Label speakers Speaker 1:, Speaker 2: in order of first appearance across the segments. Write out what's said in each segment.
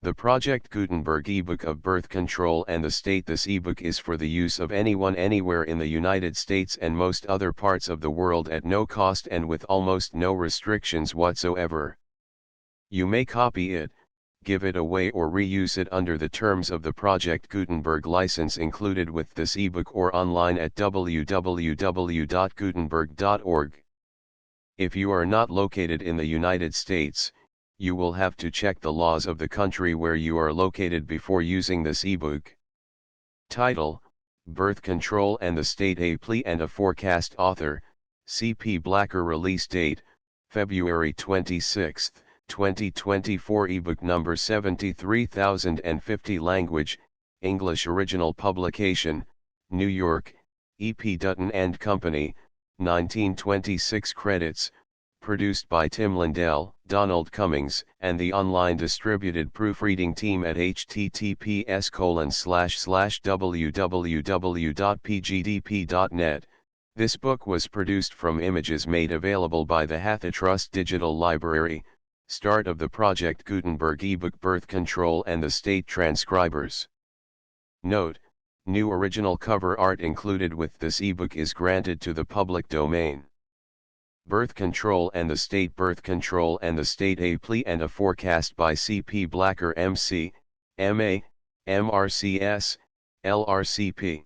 Speaker 1: The Project Gutenberg ebook of birth control and the state. This ebook is for the use of anyone anywhere in the United States and most other parts of the world at no cost and with almost no restrictions whatsoever. You may copy it, give it away or reuse it under the terms of the Project Gutenberg license included with this ebook or online at www.gutenberg.org. If you are not located in the United States, you will have to check the laws of the country where you are located before using this ebook. Title: Birth Control and the State, a Plea and a Forecast. Author: C.P. Blacker. Release date: February 26, 2024. Ebook number 73050. Language: English. Original publication: New York, E.P. Dutton and Company, 1926. Credits: produced by Tim Lindell, Donald Cummings, and the online distributed proofreading team at https://www.pgdp.net. This book was produced from images made available by the HathiTrust Digital Library. Start of the Project Gutenberg ebook Birth Control and the State. Transcribers. Note: new original cover art included with this ebook is granted to the public domain. Birth Control and the State. Birth Control and the State, a Plea and a Forecast by C.P. Blacker, M.C., M.A., M.R.C.S., L.R.C.P.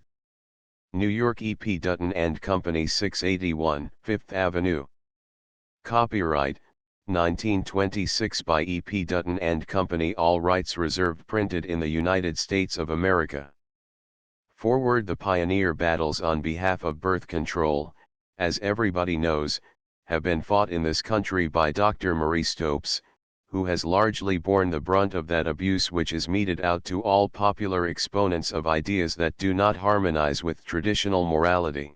Speaker 1: New York, E.P. Dutton and Company, 681 Fifth Avenue. Copyright: 1926 by E.P. Dutton and Company. All rights reserved. Printed in the United States of America. Forward: the pioneer battles on behalf of birth control, as everybody knows, have been fought in this country by Dr. Marie Stopes, who has largely borne the brunt of that abuse which is meted out to all popular exponents of ideas that do not harmonize with traditional morality.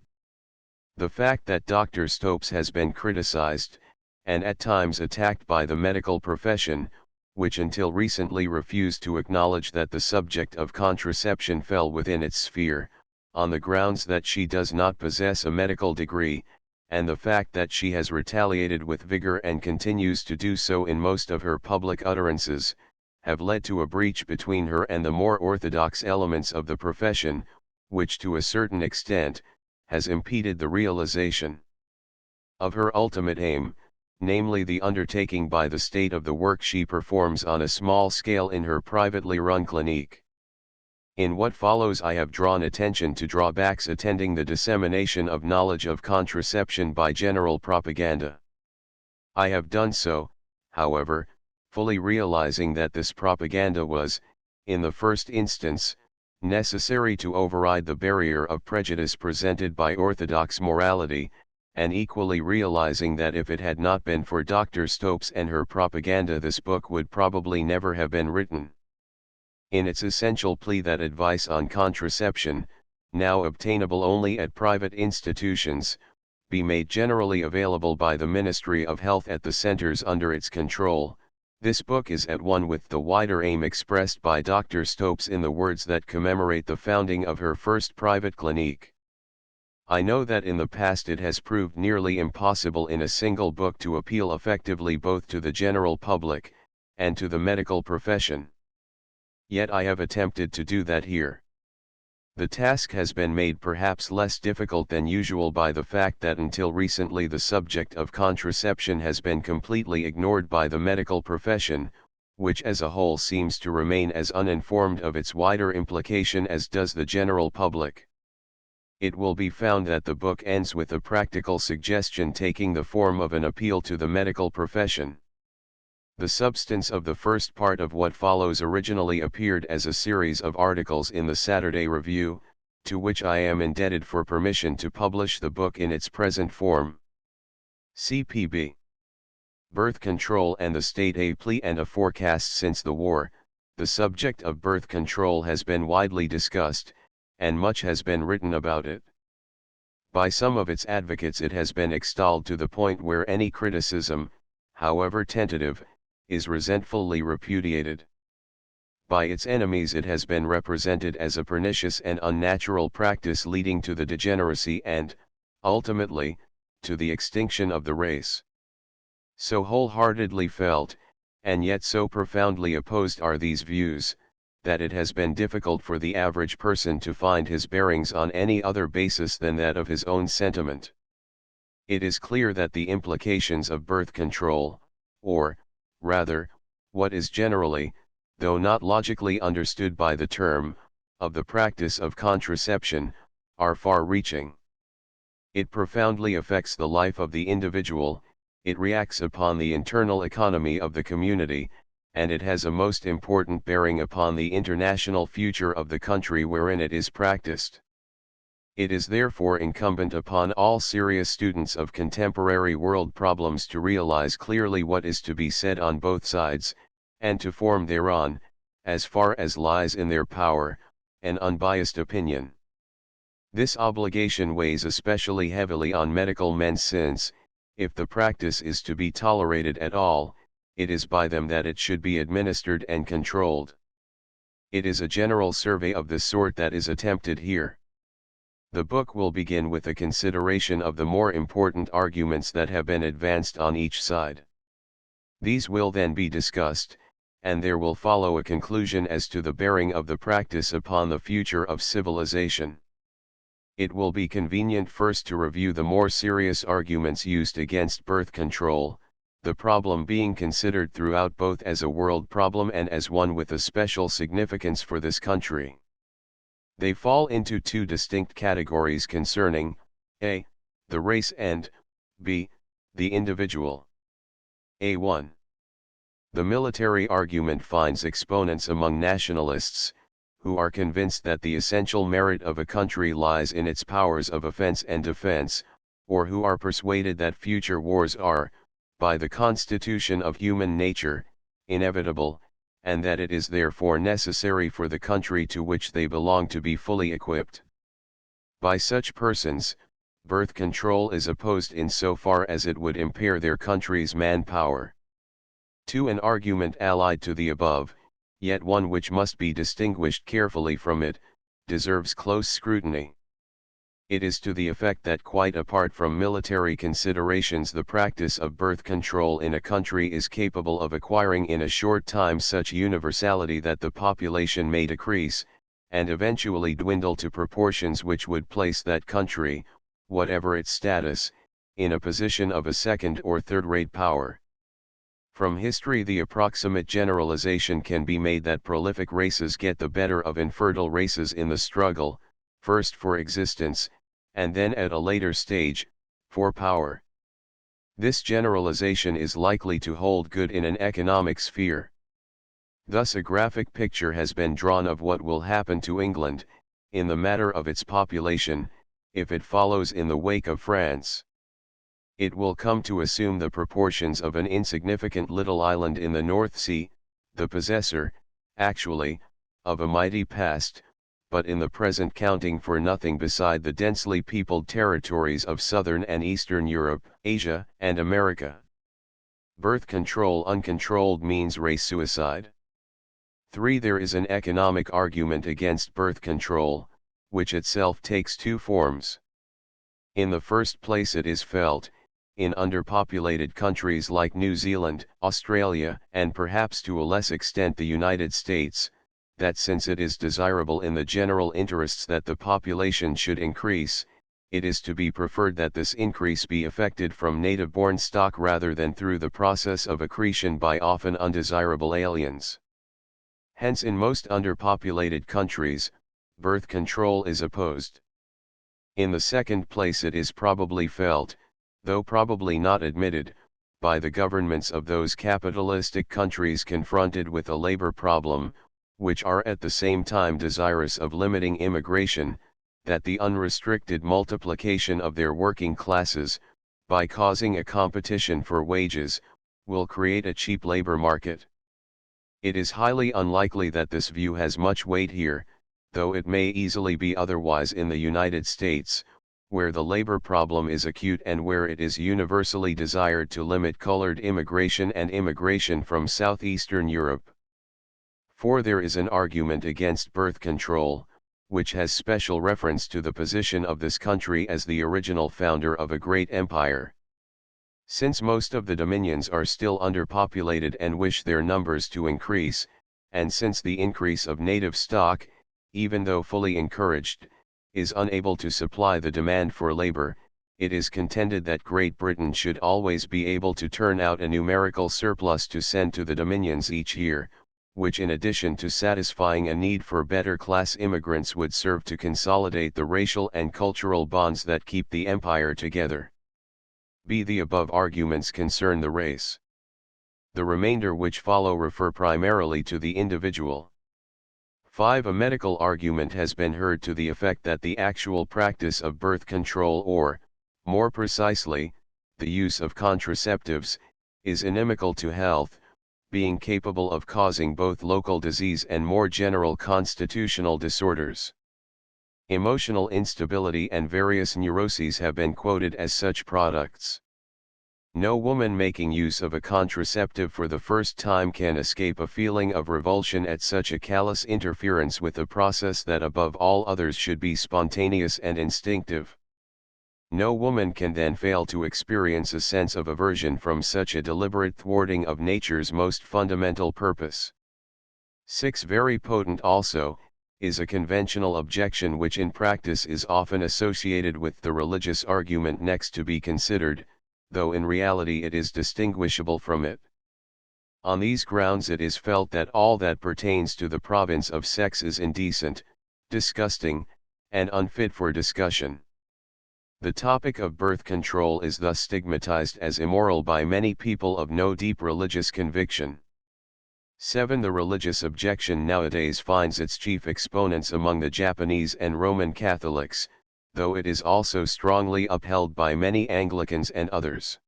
Speaker 1: The fact that Dr. Stopes has been criticized, and at times attacked by the medical profession, which until recently refused to acknowledge that the subject of contraception fell within its sphere, on the grounds that she does not possess a medical degree, and the fact that she has retaliated with vigor and continues to do so in most of her public utterances, have led to a breach between her and the more orthodox elements of the profession, which to a certain extent, has impeded the realization of her ultimate aim, namely the undertaking by the state of the work she performs on a small scale in her privately run clinique. In what follows I have drawn attention to drawbacks attending the dissemination of knowledge of contraception by general propaganda. I have done so, however, fully realizing that this propaganda was, in the first instance, necessary to override the barrier of prejudice presented by orthodox morality, and equally realizing that if it had not been for Dr. Stopes and her propaganda, this book would probably never have been written. In its essential plea that advice on contraception, now obtainable only at private institutions, be made generally available by the Ministry of Health at the centers under its control, this book is at one with the wider aim expressed by Dr. Stopes in the words that commemorate the founding of her first private clinique. I know that in the past it has proved nearly impossible in a single book to appeal effectively both to the general public, and to the medical profession. Yet I have attempted to do that here. The task has been made perhaps less difficult than usual by the fact that until recently the subject of contraception has been completely ignored by the medical profession, which as a whole seems to remain as uninformed of its wider implication as does the general public. It will be found that the book ends with a practical suggestion taking the form of an appeal to the medical profession. The substance of the first part of what follows originally appeared as a series of articles in the Saturday Review, to which I am indebted for permission to publish the book in its present form. CPB. Birth Control and the State, a Plea and a Forecast. Since the war, the subject of birth control has been widely discussed, and much has been written about it. By some of its advocates it has been extolled to the point where any criticism, however tentative, is resentfully repudiated. By its enemies it has been represented as a pernicious and unnatural practice leading to the degeneracy and, ultimately, to the extinction of the race. So wholeheartedly felt, and yet so profoundly opposed are these views, that it has been difficult for the average person to find his bearings on any other basis than that of his own sentiment. It is clear that the implications of birth control, or, rather, what is generally, though not logically understood by the term, of the practice of contraception, are far-reaching. It profoundly affects the life of the individual, it reacts upon the internal economy of the community, and it has a most important bearing upon the international future of the country wherein it is practiced. It is therefore incumbent upon all serious students of contemporary world problems to realize clearly what is to be said on both sides, and to form thereon, as far as lies in their power, an unbiased opinion. This obligation weighs especially heavily on medical men since, if the practice is to be tolerated at all, it is by them that it should be administered and controlled. It is a general survey of this sort that is attempted here. The book will begin with a consideration of the more important arguments that have been advanced on each side. These will then be discussed, and there will follow a conclusion as to the bearing of the practice upon the future of civilization. It will be convenient first to review the more serious arguments used against birth control, the problem being considered throughout both as a world problem and as one with a special significance for this country. They fall into two distinct categories concerning, a. the race and, b. the individual. A1. The military argument finds exponents among nationalists, who are convinced that the essential merit of a country lies in its powers of offense and defense, or who are persuaded that future wars are, by the constitution of human nature, inevitable, and that it is therefore necessary for the country to which they belong to be fully equipped. By such persons, birth control is opposed in so far as it would impair their country's manpower. To an argument allied to the above, yet one which must be distinguished carefully from it, deserves close scrutiny. It is to the effect that quite apart from military considerations the practice of birth control in a country is capable of acquiring in a short time such universality that the population may decrease, and eventually dwindle to proportions which would place that country, whatever its status, in a position of a second or third-rate power. From history the approximate generalization can be made that prolific races get the better of infertile races in the struggle, first for existence, and then at a later stage, for power. This generalization is likely to hold good in an economic sphere. Thus a graphic picture has been drawn of what will happen to England, in the matter of its population, if it follows in the wake of France. It will come to assume the proportions of an insignificant little island in the North Sea, the possessor, actually, of a mighty past, but in the present counting for nothing beside the densely peopled territories of southern and eastern Europe, Asia, and America. Birth control uncontrolled means race suicide. 3. There is an economic argument against birth control, which itself takes two forms. In the first place it is felt, in underpopulated countries like New Zealand, Australia, and perhaps to a less extent the United States, that since it is desirable in the general interests that the population should increase, it is to be preferred that this increase be effected from native-born stock rather than through the process of accretion by often undesirable aliens. Hence in most underpopulated countries, birth control is opposed. In the second place it is probably felt, though probably not admitted, by the governments of those capitalistic countries confronted with a labor problem, which are at the same time desirous of limiting immigration, that the unrestricted multiplication of their working classes, by causing a competition for wages, will create a cheap labor market. It is highly unlikely that this view has much weight here, though it may easily be otherwise in the United States, where the labor problem is acute and where it is universally desired to limit colored immigration and immigration from southeastern Europe. 4. There is an argument against birth control, which has special reference to the position of this country as the original founder of a great empire. Since most of the dominions are still underpopulated and wish their numbers to increase, and since the increase of native stock, even though fully encouraged, is unable to supply the demand for labor, it is contended that Great Britain should always be able to turn out a numerical surplus to send to the dominions each year, which in addition to satisfying a need for better class immigrants would serve to consolidate the racial and cultural bonds that keep the empire together. B. The above arguments concern the race. The remainder which follow refer primarily to the individual. 5. A medical argument has been heard to the effect that the actual practice of birth control or, more precisely, the use of contraceptives, is inimical to health, being capable of causing both local disease and more general constitutional disorders. Emotional instability and various neuroses have been quoted as such products. No woman making use of a contraceptive for the first time can escape a feeling of revulsion at such a callous interference with a process that above all others should be spontaneous and instinctive. No woman can then fail to experience a sense of aversion from such a deliberate thwarting of nature's most fundamental purpose. 6. Very potent also, is a conventional objection which in practice is often associated with the religious argument next to be considered, though in reality it is distinguishable from it. On these grounds it is felt that all that pertains to the province of sex is indecent, disgusting, and unfit for discussion. The topic of birth control is thus stigmatized as immoral by many people of no deep religious conviction. 7. The religious objection nowadays finds its chief exponents among the Japanese and Roman Catholics, though it is also strongly upheld by many Anglicans and others.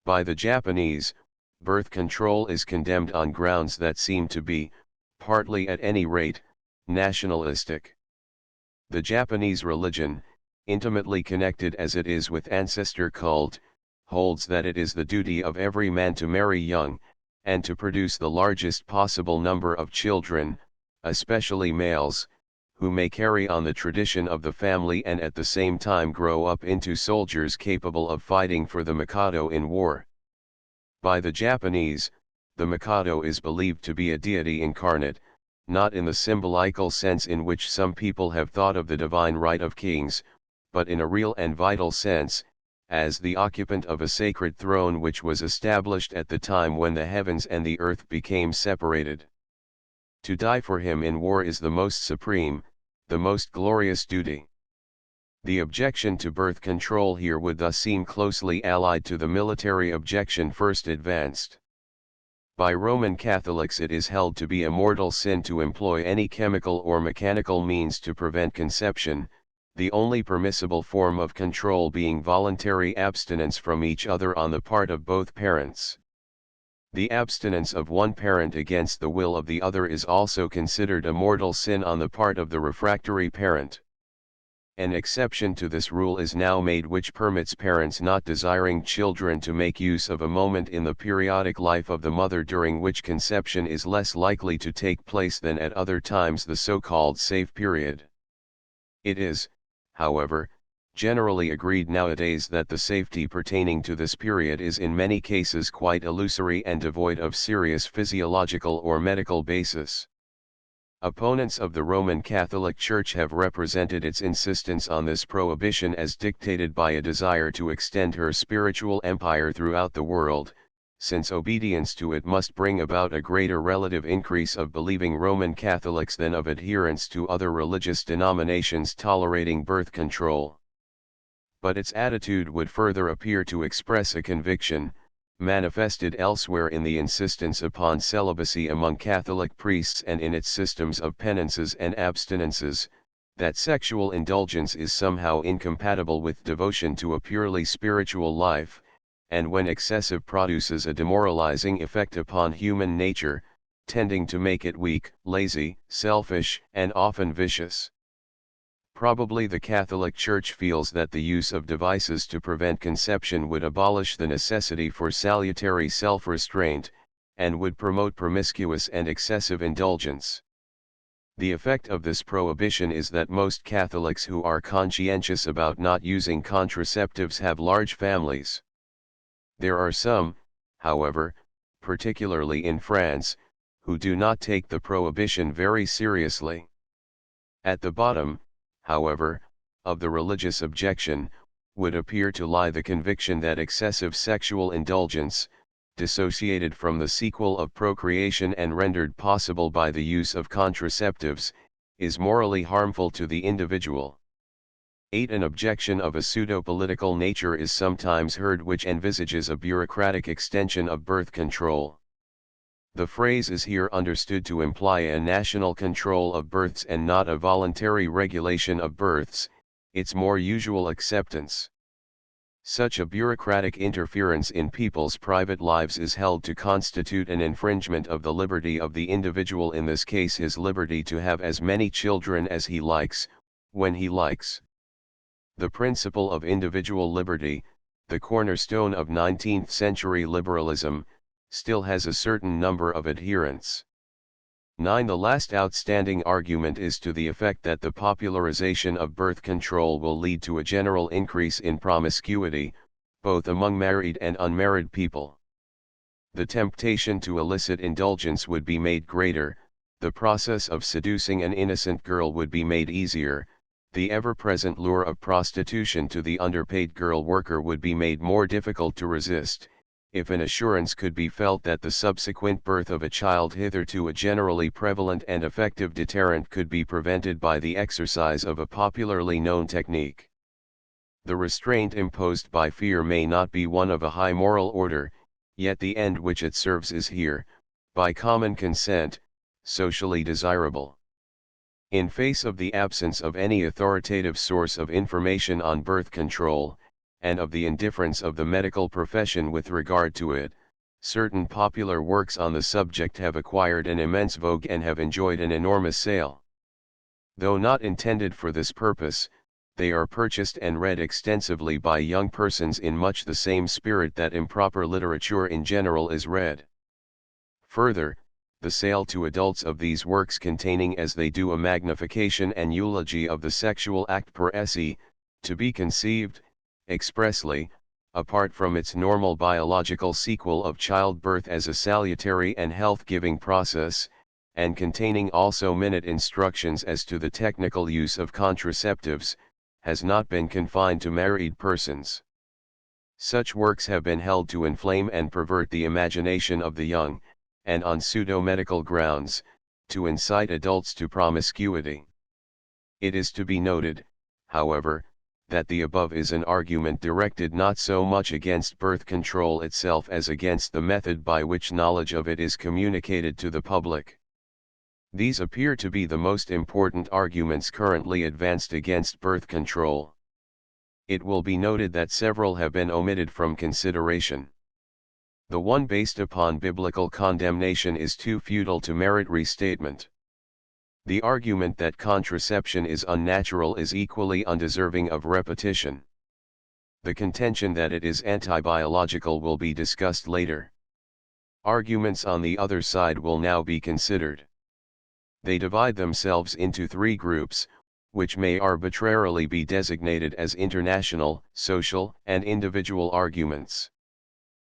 Speaker 1: By the Japanese, birth control is condemned on grounds that seem to be, partly at any rate, nationalistic. The Japanese religion, intimately connected as it is with ancestor cult, holds that it is the duty of every man to marry young, and to produce the largest possible number of children, especially males, who may carry on the tradition of the family and at the same time grow up into soldiers capable of fighting for the Mikado in war. By the Japanese, the Mikado is believed to be a deity incarnate, not in the symbolical sense in which some people have thought of the divine right of kings, but in a real and vital sense, as the occupant of a sacred throne which was established at the time when the heavens and the earth became separated. To die for him in war is the most supreme, the most glorious duty. The objection to birth control here would thus seem closely allied to the military objection first advanced. By Roman Catholics it is held to be a mortal sin to employ any chemical or mechanical means to prevent conception, the only permissible form of control being voluntary abstinence from each other on the part of both parents. The abstinence of one parent against the will of the other is also considered a mortal sin on the part of the refractory parent. An exception to this rule is now made which permits parents not desiring children to make use of a moment in the periodic life of the mother during which conception is less likely to take place than at other times, the so-called safe period. It is, however, generally agreed nowadays that the safety pertaining to this period is in many cases quite illusory and devoid of serious physiological or medical basis. Opponents of the Roman Catholic Church have represented its insistence on this prohibition as dictated by a desire to extend her spiritual empire throughout the world, since obedience to it must bring about a greater relative increase of believing Roman Catholics than of adherents to other religious denominations tolerating birth control. But its attitude would further appear to express a conviction, manifested elsewhere in the insistence upon celibacy among Catholic priests and in its systems of penances and abstinences, that sexual indulgence is somehow incompatible with devotion to a purely spiritual life, and when excessive produces a demoralizing effect upon human nature, tending to make it weak, lazy, selfish, and often vicious. Probably the Catholic Church feels that the use of devices to prevent conception would abolish the necessity for salutary self-restraint, and would promote promiscuous and excessive indulgence. The effect of this prohibition is that most Catholics who are conscientious about not using contraceptives have large families. There are some, however, particularly in France, who do not take the prohibition very seriously. At the bottom, however, of the religious objection, would appear to lie the conviction that excessive sexual indulgence, dissociated from the sequel of procreation and rendered possible by the use of contraceptives, is morally harmful to the individual. 8. An objection of a pseudo-political nature is sometimes heard which envisages a bureaucratic extension of birth control. The phrase is here understood to imply a national control of births and not a voluntary regulation of births, its more usual acceptance. Such a bureaucratic interference in people's private lives is held to constitute an infringement of the liberty of the individual, in this case his liberty to have as many children as he likes, when he likes. The principle of individual liberty, the cornerstone of 19th-century liberalism, still has a certain number of adherents. 9. The last outstanding argument is to the effect that the popularization of birth control will lead to a general increase in promiscuity, both among married and unmarried people. The temptation to illicit indulgence would be made greater, the process of seducing an innocent girl would be made easier, the ever-present lure of prostitution to the underpaid girl worker would be made more difficult to resist, if an assurance could be felt that the subsequent birth of a child, hitherto a generally prevalent and effective deterrent, could be prevented by the exercise of a popularly known technique. The restraint imposed by fear may not be one of a high moral order, yet the end which it serves is here, by common consent, socially desirable. In face of the absence of any authoritative source of information on birth control, and of the indifference of the medical profession with regard to it, certain popular works on the subject have acquired an immense vogue and have enjoyed an enormous sale. Though not intended for this purpose, they are purchased and read extensively by young persons in much the same spirit that improper literature in general is read. Further, the sale to adults of these works, containing as they do a magnification and eulogy of the sexual act per se, to be conceived, expressly, apart from its normal biological sequel of childbirth as a salutary and health-giving process, and containing also minute instructions as to the technical use of contraceptives, has not been confined to married persons. Such works have been held to inflame and pervert the imagination of the young, and on pseudo-medical grounds, to incite adults to promiscuity. It is to be noted, however, that the above is an argument directed not so much against birth control itself as against the method by which knowledge of it is communicated to the public. These appear to be the most important arguments currently advanced against birth control. It will be noted that several have been omitted from consideration. The one based upon biblical condemnation is too futile to merit restatement. The argument that contraception is unnatural is equally undeserving of repetition. The contention that it is anti-biological will be discussed later. Arguments on the other side will now be considered. They divide themselves into three groups, which may arbitrarily be designated as international, social, and individual arguments.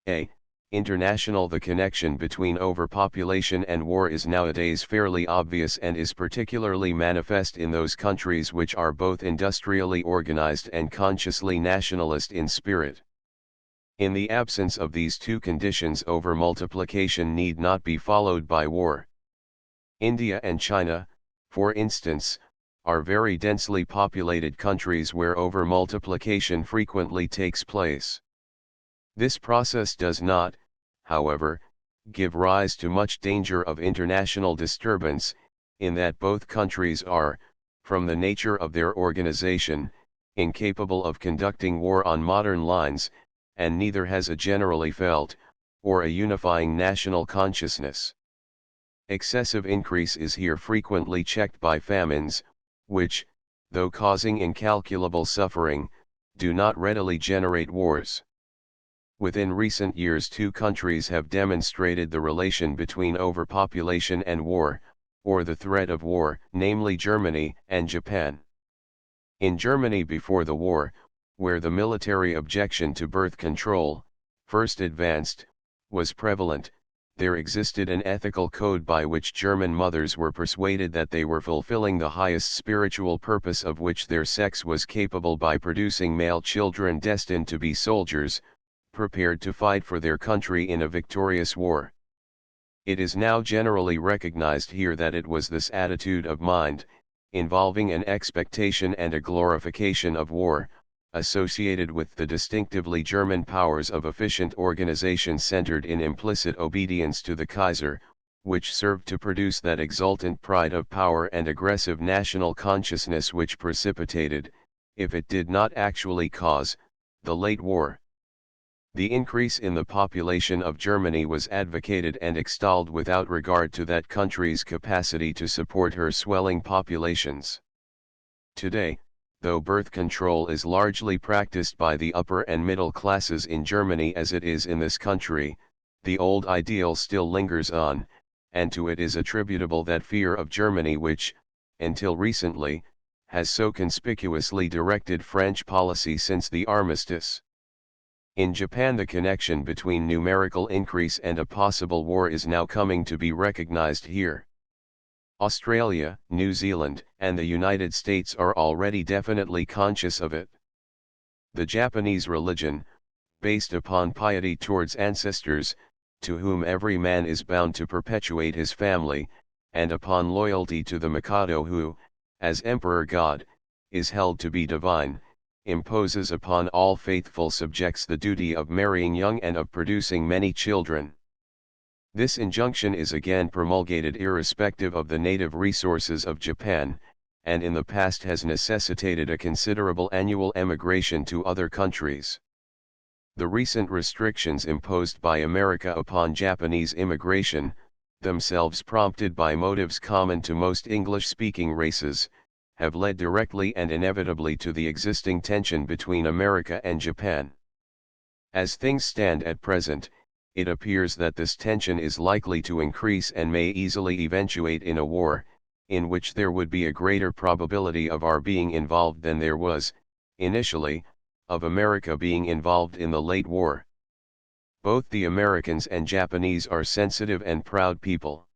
Speaker 1: A. International. The connection between overpopulation and war is nowadays fairly obvious and is particularly manifest in those countries which are both industrially organized and consciously nationalist in spirit. In the absence of these two conditions, overmultiplication need not be followed by war. India and China, for instance, are very densely populated countries where overmultiplication frequently takes place. This process does not, however, give rise to much danger of international disturbance, in that both countries are, from the nature of their organization, incapable of conducting war on modern lines, and neither has a generally felt, or a unifying national consciousness. Excessive increase is here frequently checked by famines, which, though causing incalculable suffering, do not readily generate wars. Within recent years, two countries have demonstrated the relation between overpopulation and war, or the threat of war, namely Germany and Japan. In Germany before the war, where the military objection to birth control, first advanced, was prevalent, there existed an ethical code by which German mothers were persuaded that they were fulfilling the highest spiritual purpose of which their sex was capable by producing male children destined to be soldiers, prepared to fight for their country in a victorious war. It is now generally recognized here that it was this attitude of mind, involving an expectation and a glorification of war, associated with the distinctively German powers of efficient organization centered in implicit obedience to the Kaiser, which served to produce that exultant pride of power and aggressive national consciousness which precipitated, if it did not actually cause, the late war. The increase in the population of Germany was advocated and extolled without regard to that country's capacity to support her swelling populations. Today, though birth control is largely practiced by the upper and middle classes in Germany as it is in this country, the old ideal still lingers on, and to it is attributable that fear of Germany which, until recently, has so conspicuously directed French policy since the armistice. In Japan, the connection between numerical increase and a possible war is now coming to be recognized here. Australia, New Zealand, and the United States are already definitely conscious of it. The Japanese religion, based upon piety towards ancestors, to whom every man is bound to perpetuate his family, and upon loyalty to the Mikado who, as Emperor God, is held to be divine, imposes upon all faithful subjects the duty of marrying young and of producing many children. This injunction is again promulgated irrespective of the native resources of Japan, and in the past has necessitated a considerable annual emigration to other countries. The recent restrictions imposed by America upon Japanese immigration, themselves prompted by motives common to most English-speaking races, have led directly and inevitably to the existing tension between America and Japan. As things stand at present, it appears that this tension is likely to increase and may easily eventuate in a war, in which there would be a greater probability of our being involved than there was, initially, of America being involved in the late war. Both the Americans and Japanese are sensitive and proud people.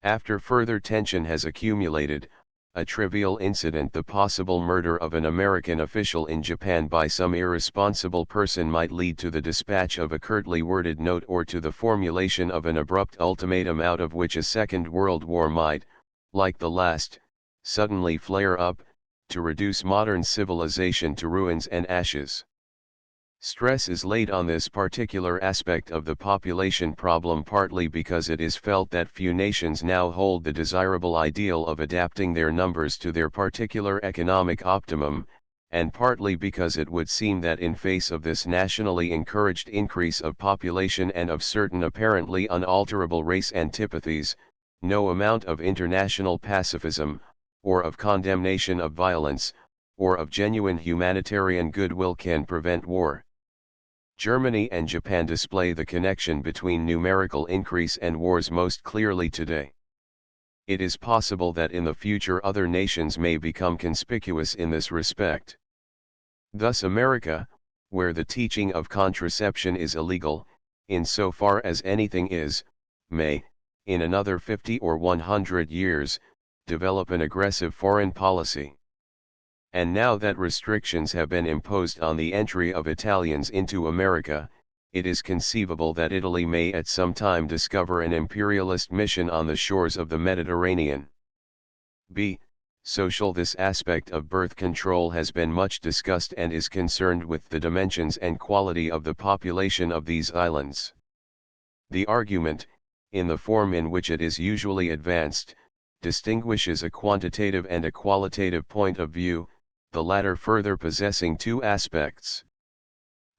Speaker 1: After further tension has accumulated, a trivial incident, the possible murder of an American official in Japan by some irresponsible person, might lead to the dispatch of a curtly worded note or to the formulation of an abrupt ultimatum out of which a second world war might, like the last, suddenly flare up, to reduce modern civilization to ruins and ashes. Stress is laid on this particular aspect of the population problem partly because it is felt that few nations now hold the desirable ideal of adapting their numbers to their particular economic optimum, and partly because it would seem that in face of this nationally encouraged increase of population and of certain apparently unalterable race antipathies, no amount of international pacifism, or of condemnation of violence, or of genuine humanitarian goodwill can prevent war. Germany and Japan display the connection between numerical increase and wars most clearly today. It is possible that in the future other nations may become conspicuous in this respect. Thus America, where the teaching of contraception is illegal, insofar as anything is, may, in another 50 or 100 years, develop an aggressive foreign policy. And now that restrictions have been imposed on the entry of Italians into America, it is conceivable that Italy may at some time discover an imperialist mission on the shores of the Mediterranean. b. Social. This aspect of birth control has been much discussed and is concerned with the dimensions and quality of the population of these islands. The argument, in the form in which it is usually advanced, distinguishes a quantitative and a qualitative point of view, the latter further possessing two aspects.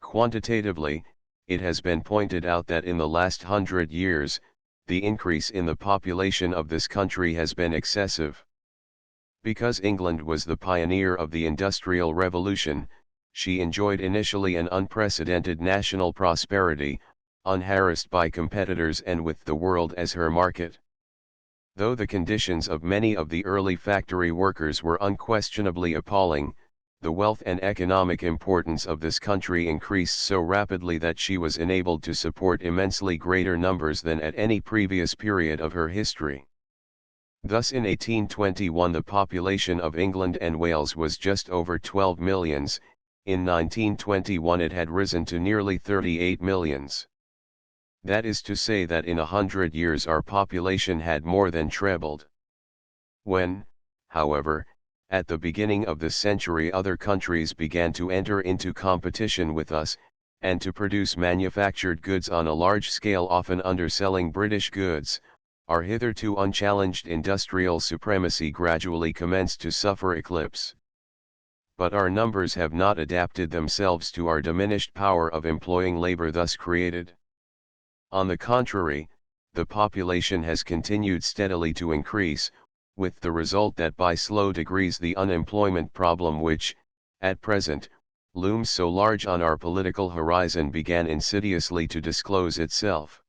Speaker 1: Quantitatively, it has been pointed out that in the last 100 years, the increase in the population of this country has been excessive. Because England was the pioneer of the Industrial Revolution, she enjoyed initially an unprecedented national prosperity, unharassed by competitors and with the world as her market. Though the conditions of many of the early factory workers were unquestionably appalling, the wealth and economic importance of this country increased so rapidly that she was enabled to support immensely greater numbers than at any previous period of her history. Thus in 1821 the population of England and Wales was just over 12 millions, in 1921 it had risen to nearly 38 millions. That is to say that in 100 years our population had more than trebled. When, however, at the beginning of the century other countries began to enter into competition with us, and to produce manufactured goods on a large scale often underselling British goods, our hitherto unchallenged industrial supremacy gradually commenced to suffer eclipse. But our numbers have not adapted themselves to our diminished power of employing labor thus created. On the contrary, the population has continued steadily to increase, with the result that by slow degrees the unemployment problem which, at present, looms so large on our political horizon began insidiously to disclose itself.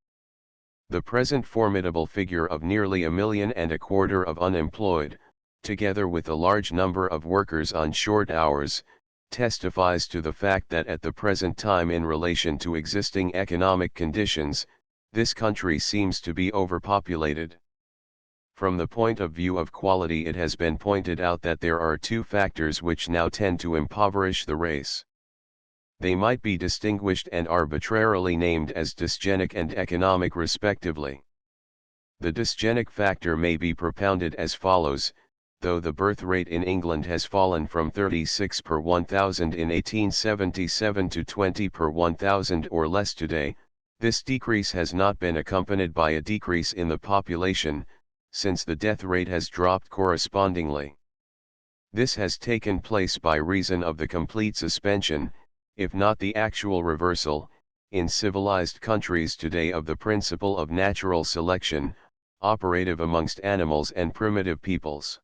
Speaker 1: The present formidable figure of nearly 1.25 million of unemployed, together with a large number of workers on short hours, testifies to the fact that at the present time in relation to existing economic conditions, this country seems to be overpopulated. From the point of view of quality it has been pointed out that there are two factors which now tend to impoverish the race. They might be distinguished and arbitrarily named as dysgenic and economic respectively. The dysgenic factor may be propounded as follows: though the birth rate in England has fallen from 36 per 1,000 in 1877 to 20 per 1,000 or less today, this decrease has not been accompanied by a decrease in the population, since the death rate has dropped correspondingly. This has taken place by reason of the complete suspension, if not the actual reversal, in civilized countries today of the principle of natural selection, operative amongst animals and primitive peoples.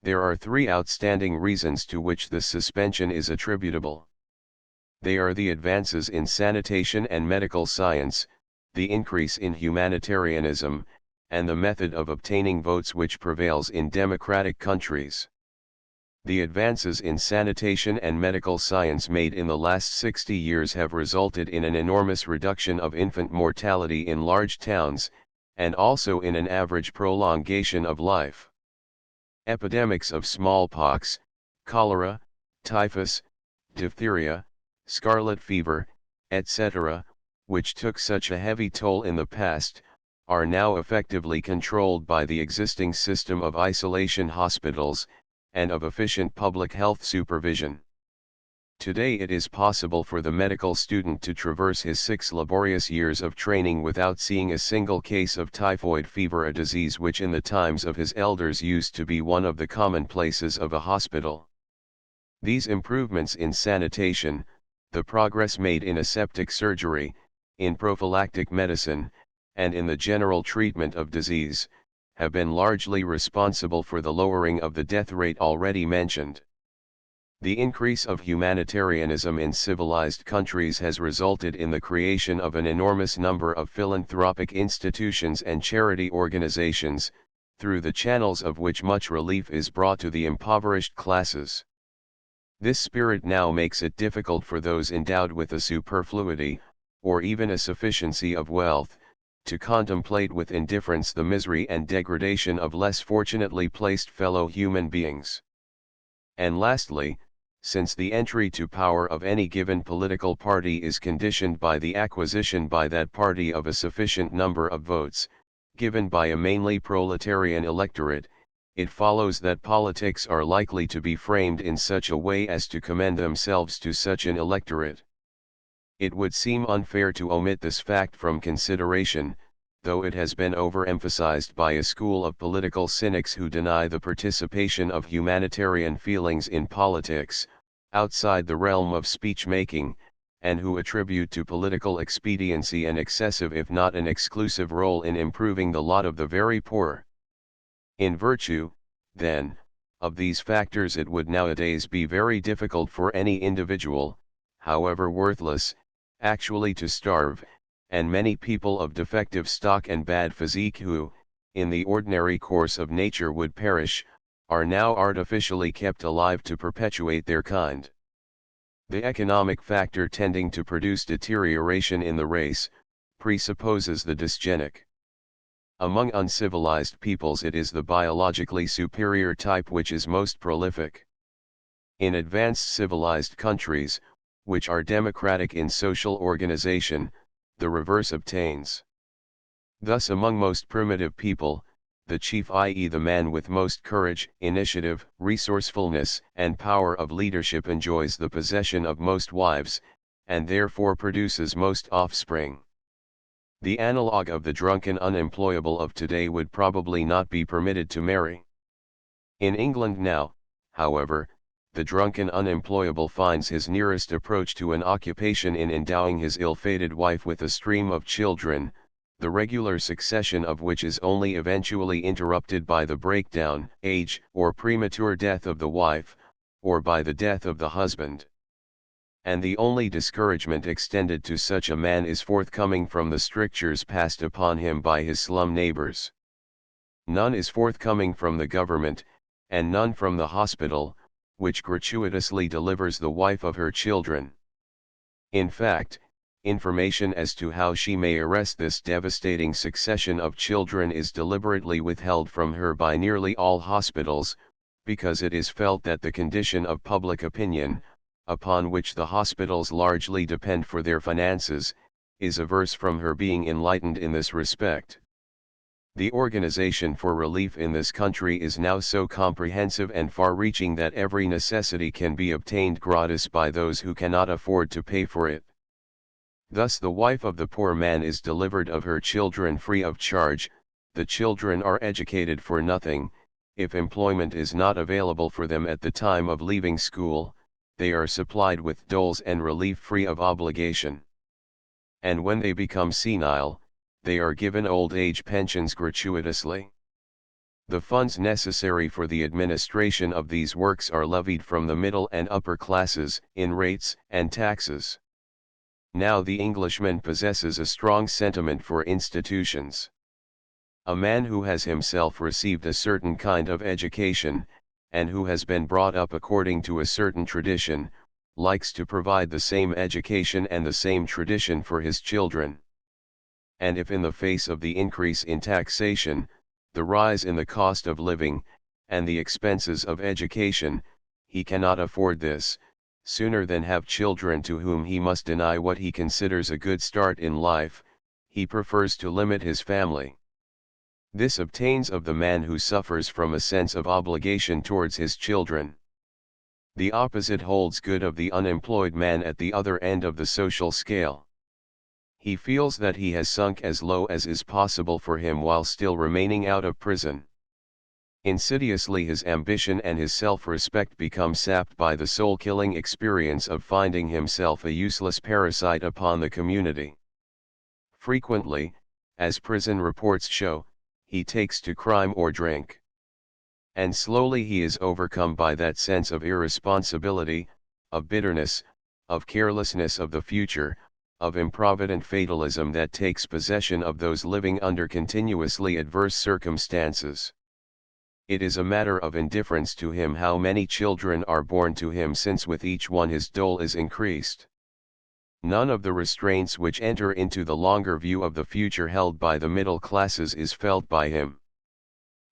Speaker 1: There are three outstanding reasons to which this suspension is attributable. They are the advances in sanitation and medical science, the increase in humanitarianism, and the method of obtaining votes which prevails in democratic countries. The advances in sanitation and medical science made in the last 60 years have resulted in an enormous reduction of infant mortality in large towns, and also in an average prolongation of life. Epidemics of smallpox, cholera, typhus, diphtheria, scarlet fever, etc., which took such a heavy toll in the past, are now effectively controlled by the existing system of isolation hospitals, and of efficient public health supervision. Today it is possible for the medical student to traverse his 6 laborious years of training without seeing a single case of typhoid fever, a disease which in the times of his elders used to be one of the commonplaces of a hospital. These improvements in sanitation, the progress made in aseptic surgery, in prophylactic medicine, and in the general treatment of disease, have been largely responsible for the lowering of the death rate already mentioned. The increase of humanitarianism in civilized countries has resulted in the creation of an enormous number of philanthropic institutions and charity organizations, through the channels of which much relief is brought to the impoverished classes. This spirit now makes it difficult for those endowed with a superfluity, or even a sufficiency of wealth, to contemplate with indifference the misery and degradation of less fortunately placed fellow human beings. And lastly, since the entry to power of any given political party is conditioned by the acquisition by that party of a sufficient number of votes, given by a mainly proletarian electorate, it follows that politics are likely to be framed in such a way as to commend themselves to such an electorate. It would seem unfair to omit this fact from consideration, though it has been overemphasized by a school of political cynics who deny the participation of humanitarian feelings in politics, outside the realm of speech-making, and who attribute to political expediency an excessive if not an exclusive role in improving the lot of the very poor. In virtue, then, of these factors it would nowadays be very difficult for any individual, however worthless, actually to starve, and many people of defective stock and bad physique who, in the ordinary course of nature would perish, are now artificially kept alive to perpetuate their kind. The economic factor tending to produce deterioration in the race, presupposes the dysgenic. Among uncivilized peoples it is the biologically superior type which is most prolific. In advanced civilized countries, which are democratic in social organization, the reverse obtains. Thus among most primitive people, the chief, i.e. the man with most courage, initiative, resourcefulness, and power of leadership, enjoys the possession of most wives, and therefore produces most offspring. The analog of the drunken unemployable of today would probably not be permitted to marry. In England now, however, the drunken unemployable finds his nearest approach to an occupation in endowing his ill-fated wife with a stream of children, the regular succession of which is only eventually interrupted by the breakdown, age, or premature death of the wife, or by the death of the husband. And the only discouragement extended to such a man is forthcoming from the strictures passed upon him by his slum neighbors. None is forthcoming from the government, and none from the hospital, which gratuitously delivers the wife of her children. In fact, information as to how she may arrest this devastating succession of children is deliberately withheld from her by nearly all hospitals, because it is felt that the condition of public opinion, upon which the hospitals largely depend for their finances, is averse from her being enlightened in this respect. The organization for relief in this country is now so comprehensive and far-reaching that every necessity can be obtained gratis by those who cannot afford to pay for it. Thus the wife of the poor man is delivered of her children free of charge, the children are educated for nothing, if employment is not available for them at the time of leaving school, they are supplied with doles and relief free of obligation. And when they become senile, they are given old age pensions gratuitously. The funds necessary for the administration of these works are levied from the middle and upper classes, in rates and taxes. Now the Englishman possesses a strong sentiment for institutions. A man who has himself received a certain kind of education, and who has been brought up according to a certain tradition, likes to provide the same education and the same tradition for his children. And if in the face of the increase in taxation, the rise in the cost of living, and the expenses of education, he cannot afford this, sooner than have children to whom he must deny what he considers a good start in life, he prefers to limit his family. This obtains of the man who suffers from a sense of obligation towards his children. The opposite holds good of the unemployed man at the other end of the social scale. He feels that he has sunk as low as is possible for him while still remaining out of prison. Insidiously his ambition and his self-respect become sapped by the soul-killing experience of finding himself a useless parasite upon the community. Frequently, as prison reports show, he takes to crime or drink. And slowly he is overcome by that sense of irresponsibility, of bitterness, of carelessness of the future, of improvident fatalism that takes possession of those living under continuously adverse circumstances. It is a matter of indifference to him how many children are born to him, since with each one his dole is increased. None of the restraints which enter into the longer view of the future held by the middle classes is felt by him.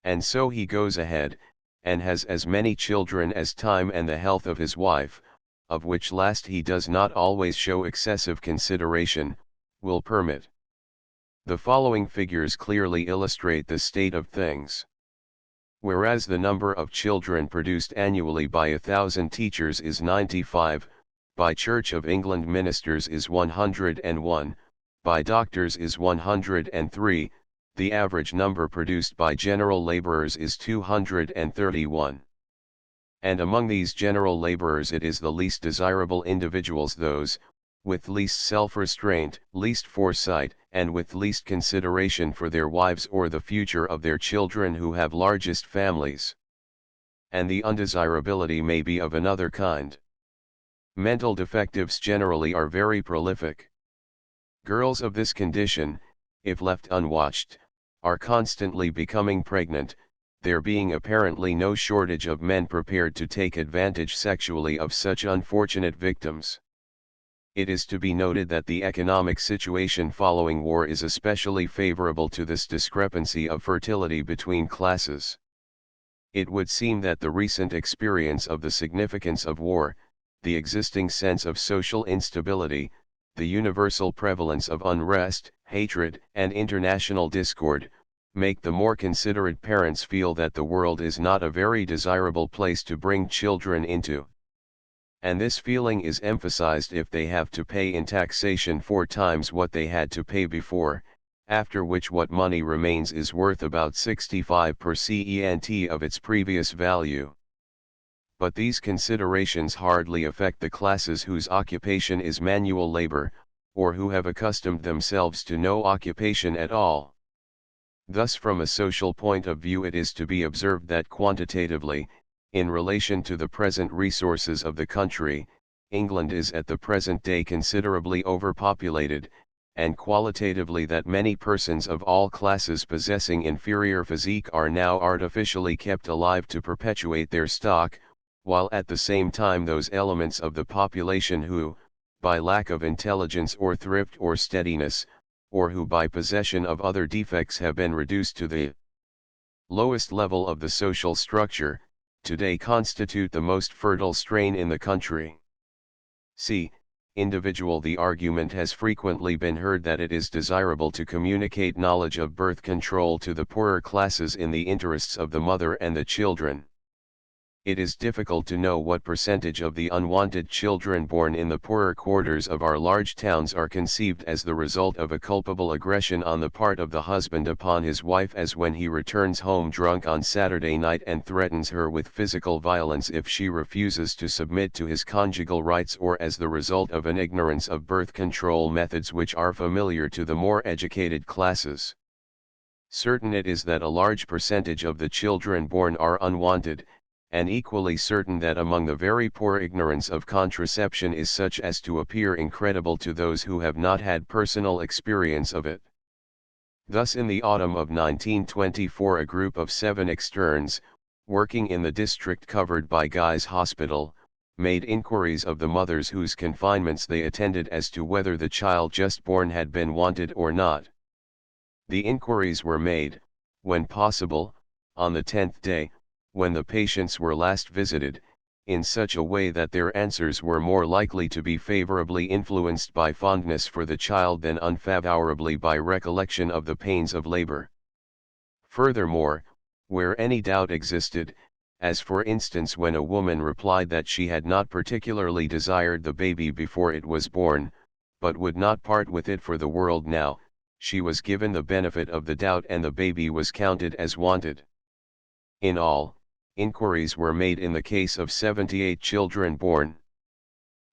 Speaker 1: And so he goes ahead, and has as many children as time and the health of his wife, of which last he does not always show excessive consideration, will permit. The following figures clearly illustrate the state of things. Whereas the number of children produced annually by 1,000 teachers is 95, by Church of England ministers is 101, by doctors is 103, the average number produced by general laborers is 231. And among these general laborers it is the least desirable individuals, those, with least self-restraint, least foresight, and with least consideration for their wives or the future of their children, who have largest families. And the undesirability may be of another kind. Mental defectives generally are very prolific. Girls of this condition, if left unwatched, are constantly becoming pregnant, there being apparently no shortage of men prepared to take advantage sexually of such unfortunate victims. It is to be noted that the economic situation following war is especially favorable to this discrepancy of fertility between classes. It would seem that the recent experience of the significance of war, the existing sense of social instability, the universal prevalence of unrest, hatred, and international discord, make the more considerate parents feel that the world is not a very desirable place to bring children into. And this feeling is emphasized if they have to pay in taxation 4 times what they had to pay before, after which what money remains is worth about 65% of its previous value. But these considerations hardly affect the classes whose occupation is manual labor, or who have accustomed themselves to no occupation at all. Thus, from a social point of view, it is to be observed that quantitatively, in relation to the present resources of the country, England is at the present day considerably overpopulated, and qualitatively that many persons of all classes possessing inferior physique are now artificially kept alive to perpetuate their stock, while at the same time those elements of the population who, by lack of intelligence or thrift or steadiness, or who by possession of other defects have been reduced to the lowest level of the social structure, today constitute the most fertile strain in the country. See, individual. The argument has frequently been heard that it is desirable to communicate knowledge of birth control to the poorer classes in the interests of the mother and the children. It is difficult to know what percentage of the unwanted children born in the poorer quarters of our large towns are conceived as the result of a culpable aggression on the part of the husband upon his wife, as when he returns home drunk on Saturday night and threatens her with physical violence if she refuses to submit to his conjugal rights, or as the result of an ignorance of birth control methods which are familiar to the more educated classes. Certain it is that a large percentage of the children born are unwanted, and equally certain that among the very poor ignorance of contraception is such as to appear incredible to those who have not had personal experience of it. Thus, in the autumn of 1924, a group of 7 externes, working in the district covered by Guy's Hospital, made inquiries of the mothers whose confinements they attended as to whether the child just born had been wanted or not. The inquiries were made, when possible, on the 10th day, when the patients were last visited, in such a way that their answers were more likely to be favorably influenced by fondness for the child than unfavorably by recollection of the pains of labor. Furthermore, where any doubt existed, as for instance when a woman replied that she had not particularly desired the baby before it was born, but would not part with it for the world now, she was given the benefit of the doubt and the baby was counted as wanted. In all, inquiries were made in the case of 78 children born.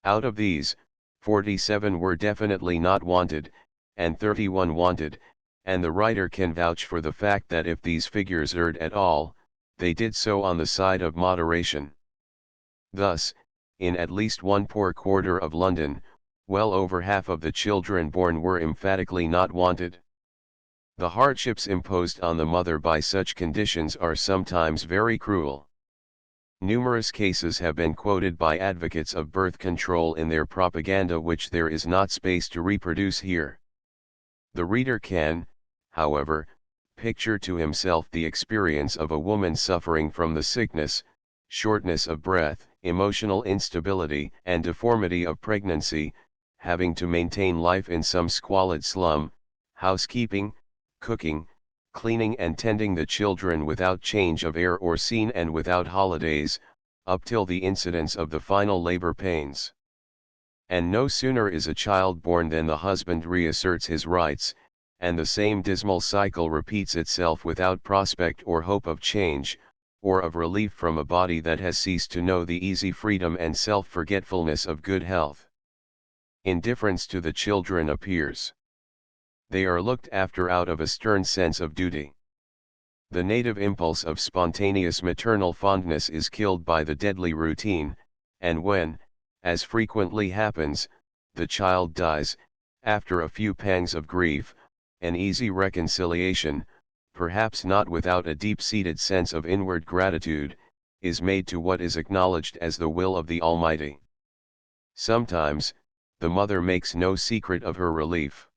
Speaker 1: Out of these, 47 were definitely not wanted, and 31 wanted, and the writer can vouch for the fact that if these figures erred at all, they did so on the side of moderation. Thus, in at least one poor quarter of London, well over half of the children born were emphatically not wanted. The hardships imposed on the mother by such conditions are sometimes very cruel. Numerous cases have been quoted by advocates of birth control in their propaganda which there is not space to reproduce here. The reader can, however, picture to himself the experience of a woman suffering from the sickness, shortness of breath, emotional instability, and deformity of pregnancy, having to maintain life in some squalid slum, housekeeping, cooking, cleaning and tending the children without change of air or scene and without holidays, up till the incidence of the final labor pains. And no sooner is a child born than the husband reasserts his rights, and the same dismal cycle repeats itself without prospect or hope of change, or of relief from a body that has ceased to know the easy freedom and self-forgetfulness of good health. Indifference to the children appears. They are looked after out of a stern sense of duty. The native impulse of spontaneous maternal fondness is killed by the deadly routine, and when, as frequently happens, the child dies, after a few pangs of grief, an easy reconciliation, perhaps not without a deep-seated sense of inward gratitude, is made to what is acknowledged as the will of the Almighty. Sometimes, the mother makes no secret of her relief.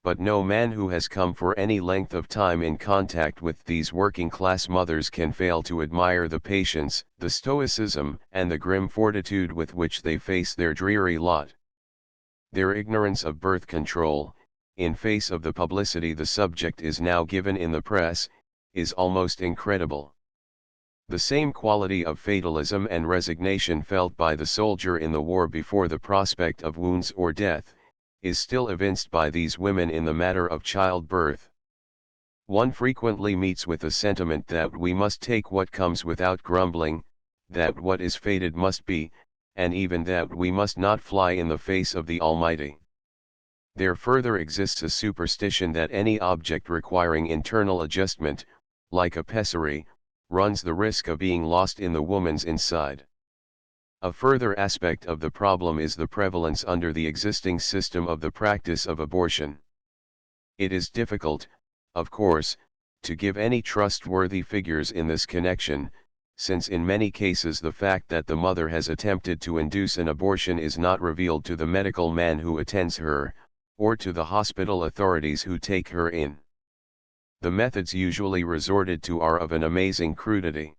Speaker 1: But no man who has come for any length of time in contact with these working-class mothers can fail to admire the patience, the stoicism, and the grim fortitude with which they face their dreary lot. Their ignorance of birth control, in face of the publicity the subject is now given in the press, is almost incredible. The same quality of fatalism and resignation felt by the soldier in the war before the prospect of wounds or death, is still evinced by these women in the matter of childbirth. One frequently meets with the sentiment that we must take what comes without grumbling, that what is fated must be, and even that we must not fly in the face of the Almighty. There further exists a superstition that any object requiring internal adjustment, like a pessary, runs the risk of being lost in the woman's inside. A further aspect of the problem is the prevalence under the existing system of the practice of abortion. It is difficult, of course, to give any trustworthy figures in this connection, since in many cases the fact that the mother has attempted to induce an abortion is not revealed to the medical man who attends her, or to the hospital authorities who take her in. The methods usually resorted to are of an amazing crudity.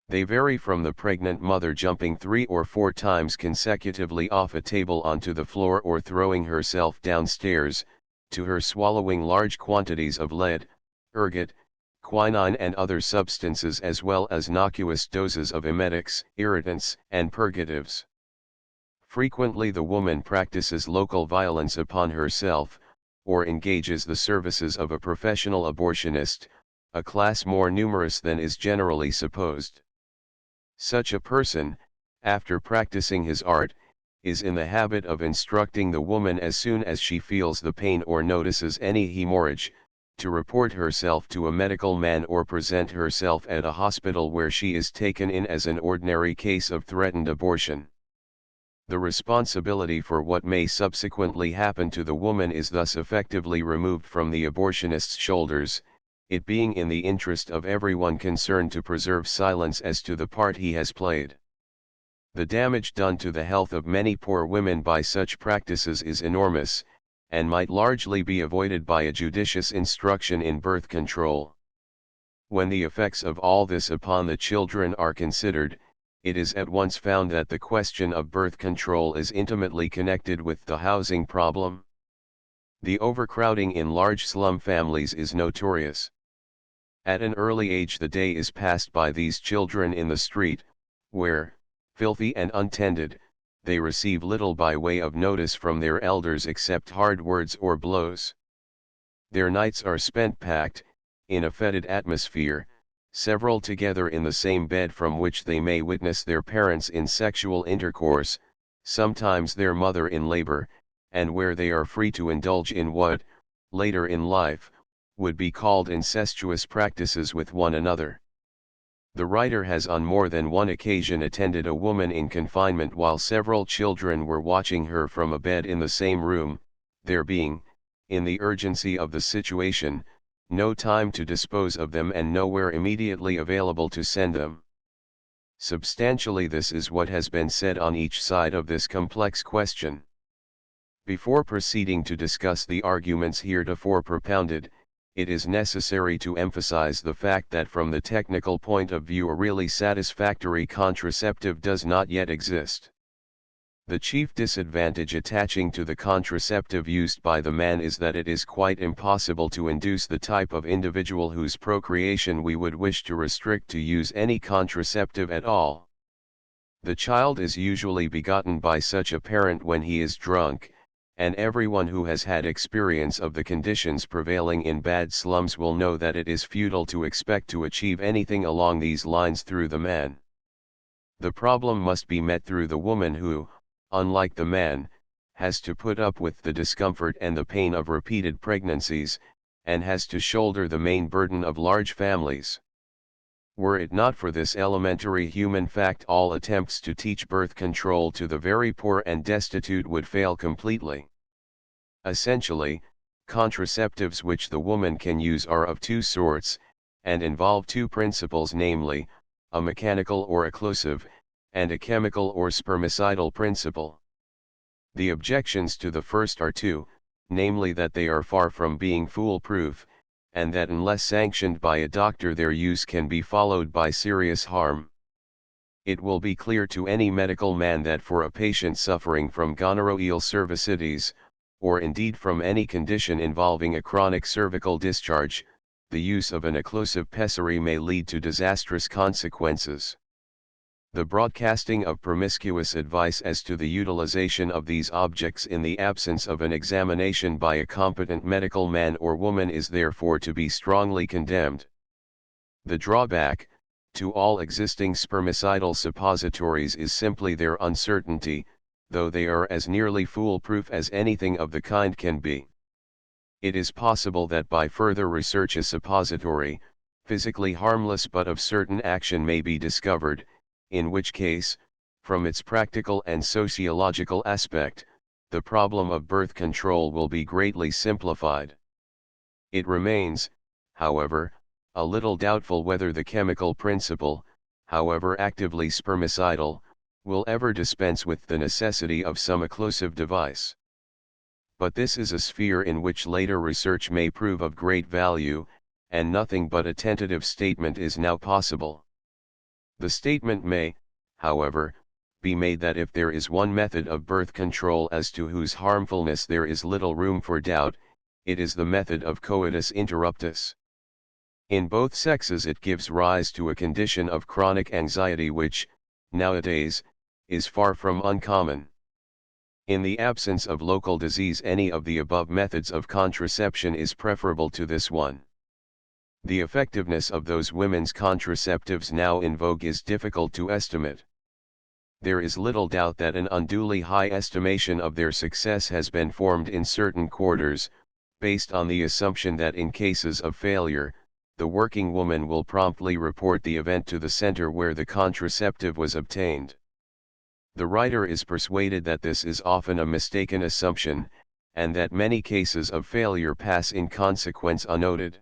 Speaker 1: They vary from the pregnant mother jumping 3 or 4 times consecutively off a table onto the floor or throwing herself downstairs, to her swallowing large quantities of lead, ergot, quinine and other substances as well as innocuous doses of emetics, irritants, and purgatives. Frequently the woman practices local violence upon herself, or engages the services of a professional abortionist, a class more numerous than is generally supposed. Such a person, after practicing his art, is in the habit of instructing the woman as soon as she feels the pain or notices any hemorrhage, to report herself to a medical man or present herself at a hospital where she is taken in as an ordinary case of threatened abortion. The responsibility for what may subsequently happen to the woman is thus effectively removed from the abortionist's shoulders, it being in the interest of everyone concerned to preserve silence as to the part he has played. The damage done to the health of many poor women by such practices is enormous, and might largely be avoided by a judicious instruction in birth control. When the effects of all this upon the children are considered, it is at once found that the question of birth control is intimately connected with the housing problem. The overcrowding in large slum families is notorious. At an early age the day is passed by these children in the street, where, filthy and untended, they receive little by way of notice from their elders except hard words or blows. Their nights are spent packed, in a fetid atmosphere, several together in the same bed from which they may witness their parents in sexual intercourse, sometimes their mother in labor, and where they are free to indulge in what, later in life, would be called incestuous practices with one another. The writer has on more than one occasion attended a woman in confinement while several children were watching her from a bed in the same room, there being, in the urgency of the situation, no time to dispose of them and nowhere immediately available to send them. Substantially this is what has been said on each side of this complex question. Before proceeding to discuss the arguments heretofore propounded, it is necessary to emphasize the fact that from the technical point of view a really satisfactory contraceptive does not yet exist. The chief disadvantage attaching to the contraceptive used by the man is that it is quite impossible to induce the type of individual whose procreation we would wish to restrict to use any contraceptive at all. The child is usually begotten by such a parent when he is drunk, and everyone who has had experience of the conditions prevailing in bad slums will know that it is futile to expect to achieve anything along these lines through the man. The problem must be met through the woman who, unlike the man, has to put up with the discomfort and the pain of repeated pregnancies, and has to shoulder the main burden of large families. Were it not for this elementary human fact, all attempts to teach birth control to the very poor and destitute would fail completely. Essentially, Contraceptives which the woman can use are of two sorts, and involve two principles, namely, a mechanical or occlusive, and a chemical or spermicidal principle. The objections to the first are two, namely that they are far from being foolproof, and that unless sanctioned by a doctor their use can be followed by serious harm. It will be clear to any medical man that for a patient suffering from gonorrheal cervicitis, or indeed from any condition involving a chronic cervical discharge, the use of an occlusive pessary may lead to disastrous consequences. The broadcasting of promiscuous advice as to the utilization of these objects in the absence of an examination by a competent medical man or woman is therefore to be strongly condemned. The drawback to all existing spermicidal suppositories is simply their uncertainty, though they are as nearly foolproof as anything of the kind can be. It is possible that by further research a suppository, physically harmless but of certain action may be discovered, in which case, from its practical and sociological aspect, the problem of birth control will be greatly simplified. It remains, however, a little doubtful whether the chemical principle, however actively spermicidal, will ever dispense with the necessity of some occlusive device. But this is a sphere in which later research may prove of great value, and nothing but a tentative statement is now possible. The statement may, however, be made that if there is one method of birth control as to whose harmfulness there is little room for doubt, it is the method of coitus interruptus. In both sexes it gives rise to a condition of chronic anxiety which, nowadays, is far from uncommon. In the absence of local disease, any of the above methods of contraception is preferable to this one. The effectiveness of those women's contraceptives now in vogue is difficult to estimate. There is little doubt that an unduly high estimation of their success has been formed in certain quarters, based on the assumption that in cases of failure, the working woman will promptly report the event to the center where the contraceptive was obtained. The writer is persuaded that this is often a mistaken assumption, and that many cases of failure pass in consequence unnoted.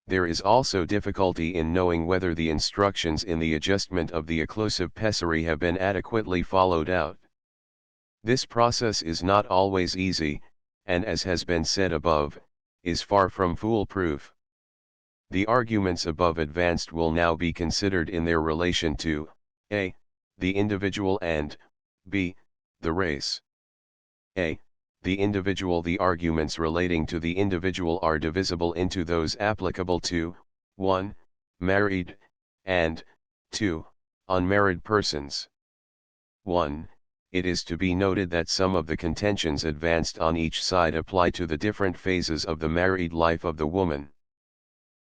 Speaker 1: There is also difficulty in knowing whether the instructions in the adjustment of the occlusive pessary have been adequately followed out. This process is not always easy, and as has been said above, is far from foolproof. The arguments above advanced will now be considered in their relation to a. the individual and b. the race. a. the individual. The arguments relating to the individual are divisible into those applicable to 1. married, and 2. unmarried persons. 1. It is to be noted that some of the contentions advanced on each side apply to the different phases of the married life of the woman.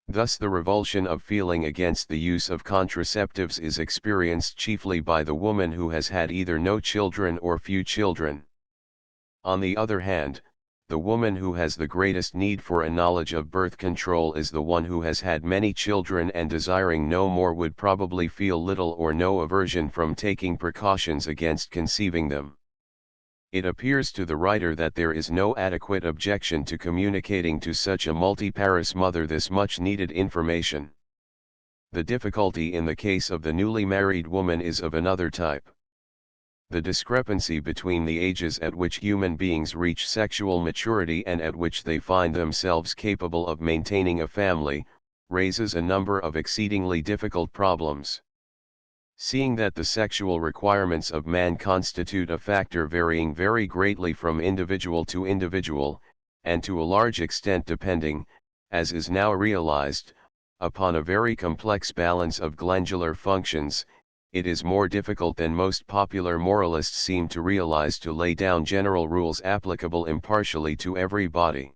Speaker 1: Thus the revulsion of feeling against the use of contraceptives is experienced chiefly by the woman who has had either no children or few children. On the other hand, the woman who has the greatest need for a knowledge of birth control is the one who has had many children and desiring no more would probably feel little or no aversion from taking precautions against conceiving them. It appears to the writer that there is no adequate objection to communicating to such a multiparous mother this much needed information. The difficulty in the case of the newly married woman is of another type. The discrepancy between the ages at which human beings reach sexual maturity and at which they find themselves capable of maintaining a family, raises a number of exceedingly difficult problems. Seeing that the sexual requirements of man constitute a factor varying very greatly from individual to individual, and to a large extent depending, as is now realized, upon a very complex balance of glandular functions, it is more difficult than most popular moralists seem to realize to lay down general rules applicable impartially to every body.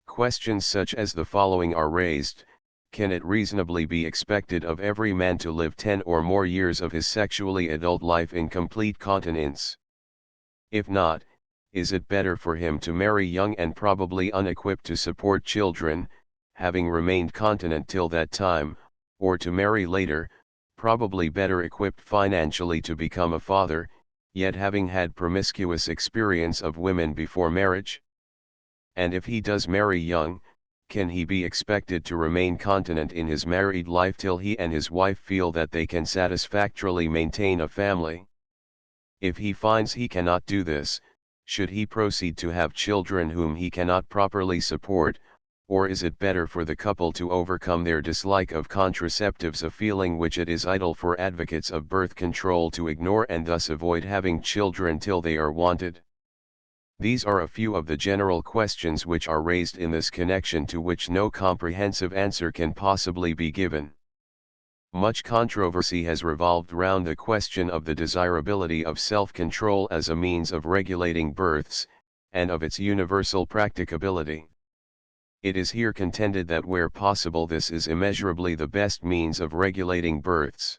Speaker 1: Questions such as the following are raised. Can it reasonably be expected of every man to live 10 or more years of his sexually adult life in complete continence? If not, is it better for him to marry young and probably unequipped to support children, having remained continent till that time, or to marry later, probably better equipped financially to become a father, yet having had promiscuous experience of women before marriage? And if he does marry young, can he be expected to remain continent in his married life till he and his wife feel that they can satisfactorily maintain a family? If he finds he cannot do this, should he proceed to have children whom he cannot properly support, or is it better for the couple to overcome their dislike of contraceptives, a feeling which it is idle for advocates of birth control to ignore, and thus avoid having children till they are wanted? These are a few of the general questions which are raised in this connection, to which no comprehensive answer can possibly be given. Much controversy has revolved round the question of the desirability of self-control as a means of regulating births, and of its universal practicability. It is here contended that where possible this is immeasurably the best means of regulating births.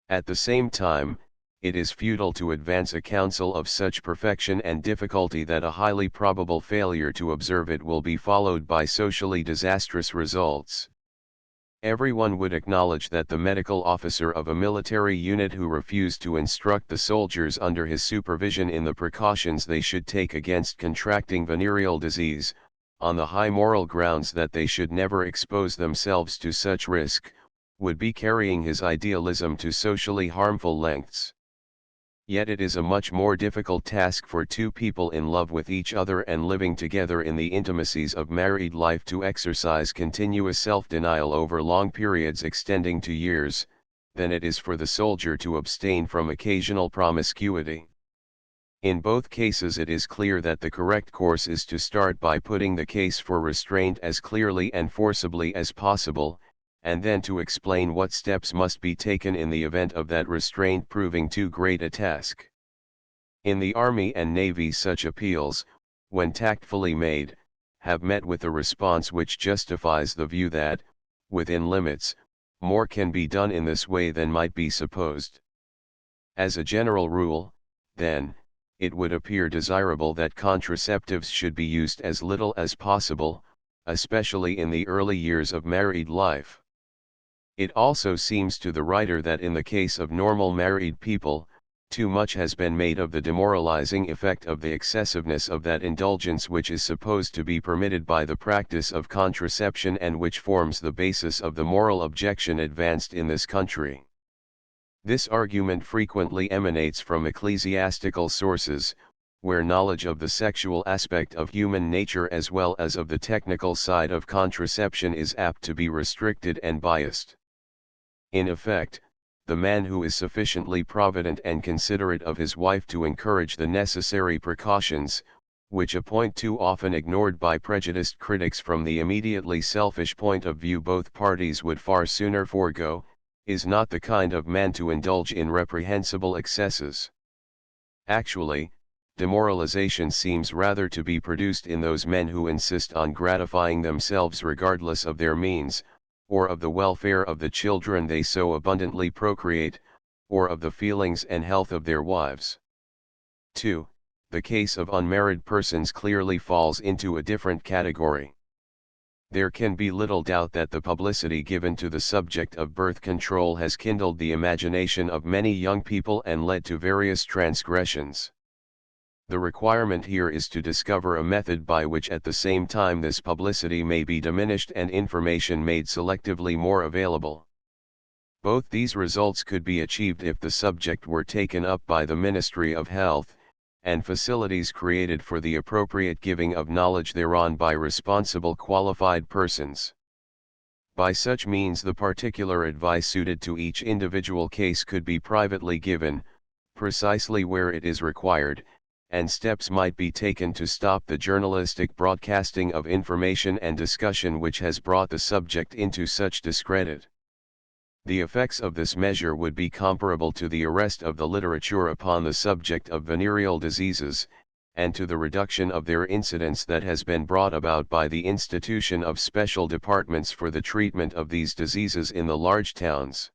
Speaker 1: At the same time, it is futile to advance a counsel of such perfection and difficulty that a highly probable failure to observe it will be followed by socially disastrous results. Everyone would acknowledge that the medical officer of a military unit who refused to instruct the soldiers under his supervision in the precautions they should take against contracting venereal disease, on the high moral grounds that they should never expose themselves to such risk, would be carrying his idealism to socially harmful lengths. Yet it is a much more difficult task for two people in love with each other and living together in the intimacies of married life to exercise continuous self-denial over long periods extending to years, than it is for the soldier to abstain from occasional promiscuity. In both cases it is clear that the correct course is to start by putting the case for restraint as clearly and forcibly as possible, and then to explain what steps must be taken in the event of that restraint proving too great a task. In the Army and Navy such appeals, when tactfully made, have met with a response which justifies the view that, within limits, more can be done in this way than might be supposed. As a general rule, then, it would appear desirable that contraceptives should be used as little as possible, especially in the early years of married life. It also seems to the writer that in the case of normal married people, too much has been made of the demoralizing effect of the excessiveness of that indulgence which is supposed to be permitted by the practice of contraception and which forms the basis of the moral objection advanced in this country. This argument frequently emanates from ecclesiastical sources, where knowledge of the sexual aspect of human nature as well as of the technical side of contraception is apt to be restricted and biased. In effect, the man who is sufficiently provident and considerate of his wife to encourage the necessary precautions, which a point too often ignored by prejudiced critics from the immediately selfish point of view both parties would far sooner forego, is not the kind of man to indulge in reprehensible excesses. Actually, demoralization seems rather to be produced in those men who insist on gratifying themselves regardless of their means, or of the welfare of the children they so abundantly procreate, or of the feelings and health of their wives. 2. The case of unmarried persons clearly falls into a different category. There can be little doubt that the publicity given to the subject of birth control has kindled the imagination of many young people and led to various transgressions. The requirement here is to discover a method by which at the same time this publicity may be diminished and information made selectively more available. Both these results could be achieved if the subject were taken up by the Ministry of Health, and facilities created for the appropriate giving of knowledge thereon by responsible qualified persons. By such means the particular advice suited to each individual case could be privately given, precisely where it is required, and steps might be taken to stop the journalistic broadcasting of information and discussion which has brought the subject into such discredit. The effects of this measure would be comparable to the arrest of the literature upon the subject of venereal diseases, and to the reduction of their incidence that has been brought about by the institution of special departments for the treatment of these diseases in the large towns.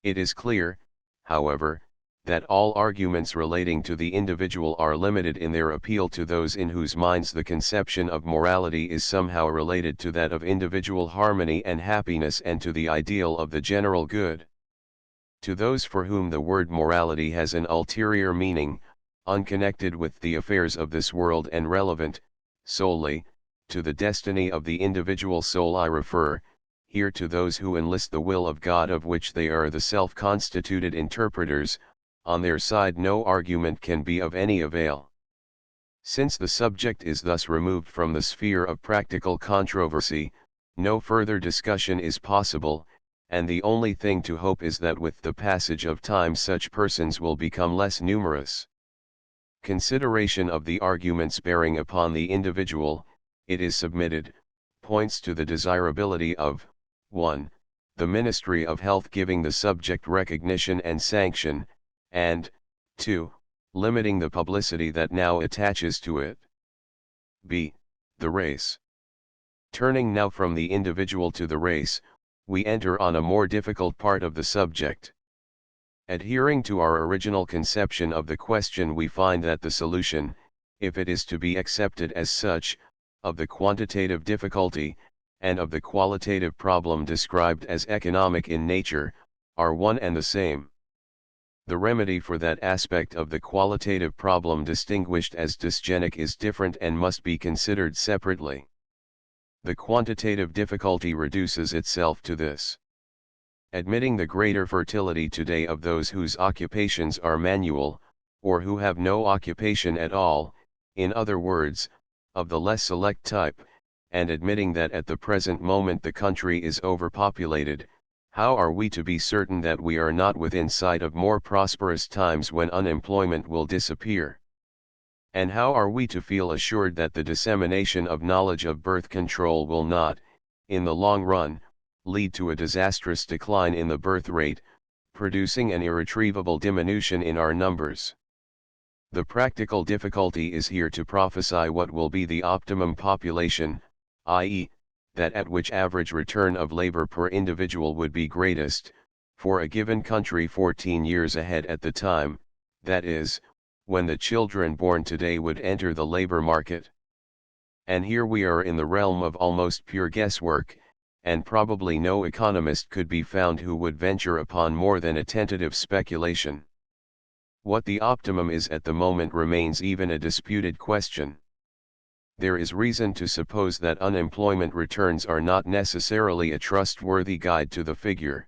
Speaker 1: It is clear, however, that all arguments relating to the individual are limited in their appeal to those in whose minds the conception of morality is somehow related to that of individual harmony and happiness and to the ideal of the general good. To those for whom the word morality has an ulterior meaning, unconnected with the affairs of this world and relevant, solely, to the destiny of the individual soul I refer, here to those who enlist the will of God of which they are the self-constituted interpreters. On their side no argument can be of any avail. Since the subject is thus removed from the sphere of practical controversy, no further discussion is possible, and the only thing to hope is that with the passage of time such persons will become less numerous. Consideration of the arguments bearing upon the individual, it is submitted, points to the desirability of 1. The Ministry of Health giving the subject recognition and sanction, and 2. Limiting the publicity that now attaches to it. b. The race. Turning now from the individual to the race, we enter on a more difficult part of the subject. Adhering to our original conception of the question, we find that the solution, if it is to be accepted as such, of the quantitative difficulty, and of the qualitative problem described as economic in nature, are one and the same. The remedy for that aspect of the qualitative problem distinguished as dysgenic is different and must be considered separately. The quantitative difficulty reduces itself to this. Admitting the greater fertility today of those whose occupations are manual, or who have no occupation at all, in other words, of the less select type, and admitting that at the present moment the country is overpopulated, how are we to be certain that we are not within sight of more prosperous times when unemployment will disappear? And how are we to feel assured that the dissemination of knowledge of birth control will not, in the long run, lead to a disastrous decline in the birth rate, producing an irretrievable diminution in our numbers? The practical difficulty is here to prophesy what will be the optimum population, i.e., that at which average return of labor per individual would be greatest, for a given country 14 years ahead at the time, that is, when the children born today would enter the labor market. And here we are in the realm of almost pure guesswork, and probably no economist could be found who would venture upon more than a tentative speculation. What the optimum is at the moment remains even a disputed question. There is reason to suppose that unemployment returns are not necessarily a trustworthy guide to the figure.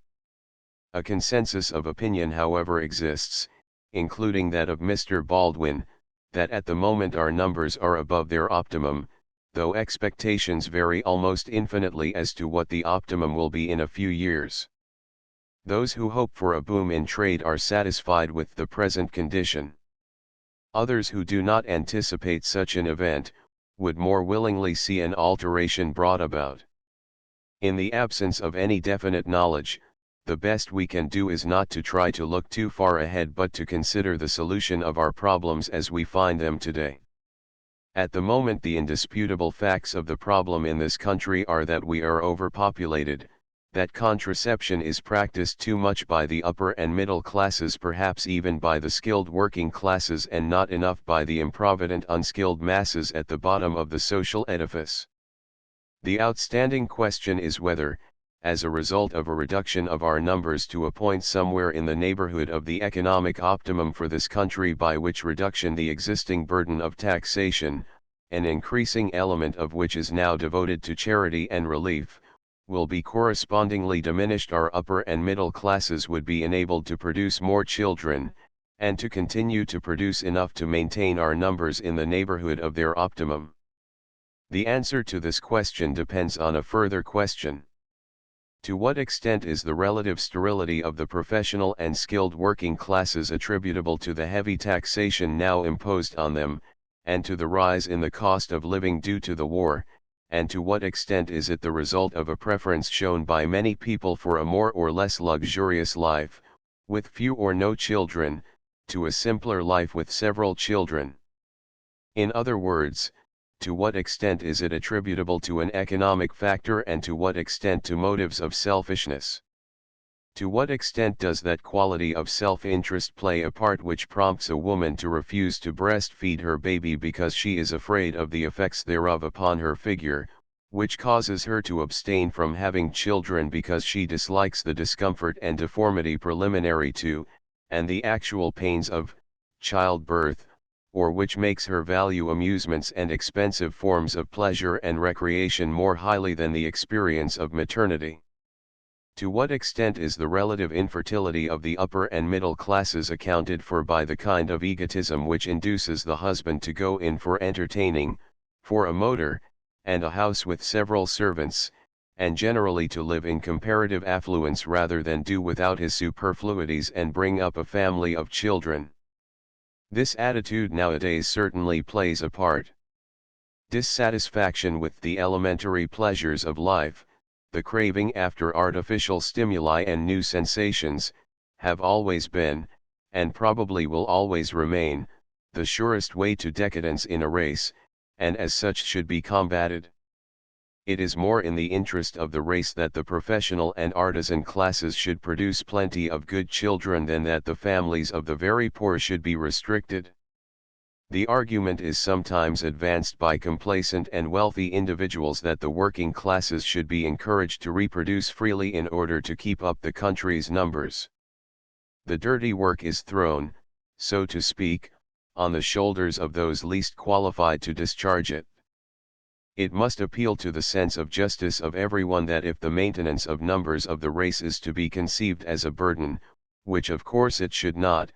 Speaker 1: A consensus of opinion, however, exists, including that of Mr. Baldwin, that at the moment our numbers are above their optimum, though expectations vary almost infinitely as to what the optimum will be in a few years. Those who hope for a boom in trade are satisfied with the present condition. Others who do not anticipate such an event, would more willingly see an alteration brought about. In the absence of any definite knowledge, the best we can do is not to try to look too far ahead but to consider the solution of our problems as we find them today. At the moment the indisputable facts of the problem in this country are that we are overpopulated, that contraception is practiced too much by the upper and middle classes, perhaps even by the skilled working classes, and not enough by the improvident unskilled masses at the bottom of the social edifice. The outstanding question is whether, as a result of a reduction of our numbers to a point somewhere in the neighborhood of the economic optimum for this country, by which reduction the existing burden of taxation, an increasing element of which is now devoted to charity and relief, will be correspondingly diminished, our upper and middle classes would be enabled to produce more children, and to continue to produce enough to maintain our numbers in the neighborhood of their optimum. The answer to this question depends on a further question. To what extent is the relative sterility of the professional and skilled working classes attributable to the heavy taxation now imposed on them, and to the rise in the cost of living due to the war, and to what extent is it the result of a preference shown by many people for a more or less luxurious life, with few or no children, to a simpler life with several children? In other words, to what extent is it attributable to an economic factor, and to what extent to motives of selfishness? To what extent does that quality of self-interest play a part which prompts a woman to refuse to breastfeed her baby because she is afraid of the effects thereof upon her figure, which causes her to abstain from having children because she dislikes the discomfort and deformity preliminary to, and the actual pains of, childbirth, or which makes her value amusements and expensive forms of pleasure and recreation more highly than the experience of maternity. To what extent is the relative infertility of the upper and middle classes accounted for by the kind of egotism which induces the husband to go in for entertaining, for a motor, and a house with several servants, and generally to live in comparative affluence rather than do without his superfluities and bring up a family of children? This attitude nowadays certainly plays a part. Dissatisfaction with the elementary pleasures of life, the craving after artificial stimuli and new sensations, have always been, and probably will always remain, the surest way to decadence in a race, and as such should be combated. It is more in the interest of the race that the professional and artisan classes should produce plenty of good children than that the families of the very poor should be restricted. The argument is sometimes advanced by complacent and wealthy individuals that the working classes should be encouraged to reproduce freely in order to keep up the country's numbers. The dirty work is thrown, so to speak, on the shoulders of those least qualified to discharge it. It must appeal to the sense of justice of everyone that if the maintenance of numbers of the race is to be conceived as a burden, which of course it should not,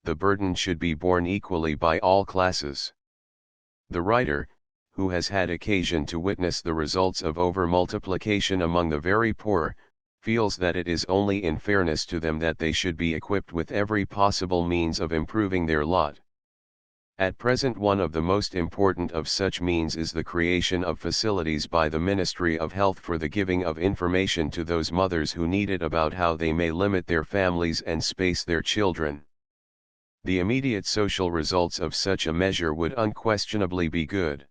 Speaker 1: the burden should be borne equally by all classes. The writer, who has had occasion to witness the results of overmultiplication among the very poor, feels that it is only in fairness to them that they should be equipped with every possible means of improving their lot. At present one of the most important of such means is the creation of facilities by the Ministry of Health for the giving of information to those mothers who need it about how they may limit their families and space their children. The immediate social results of such a measure would unquestionably be good.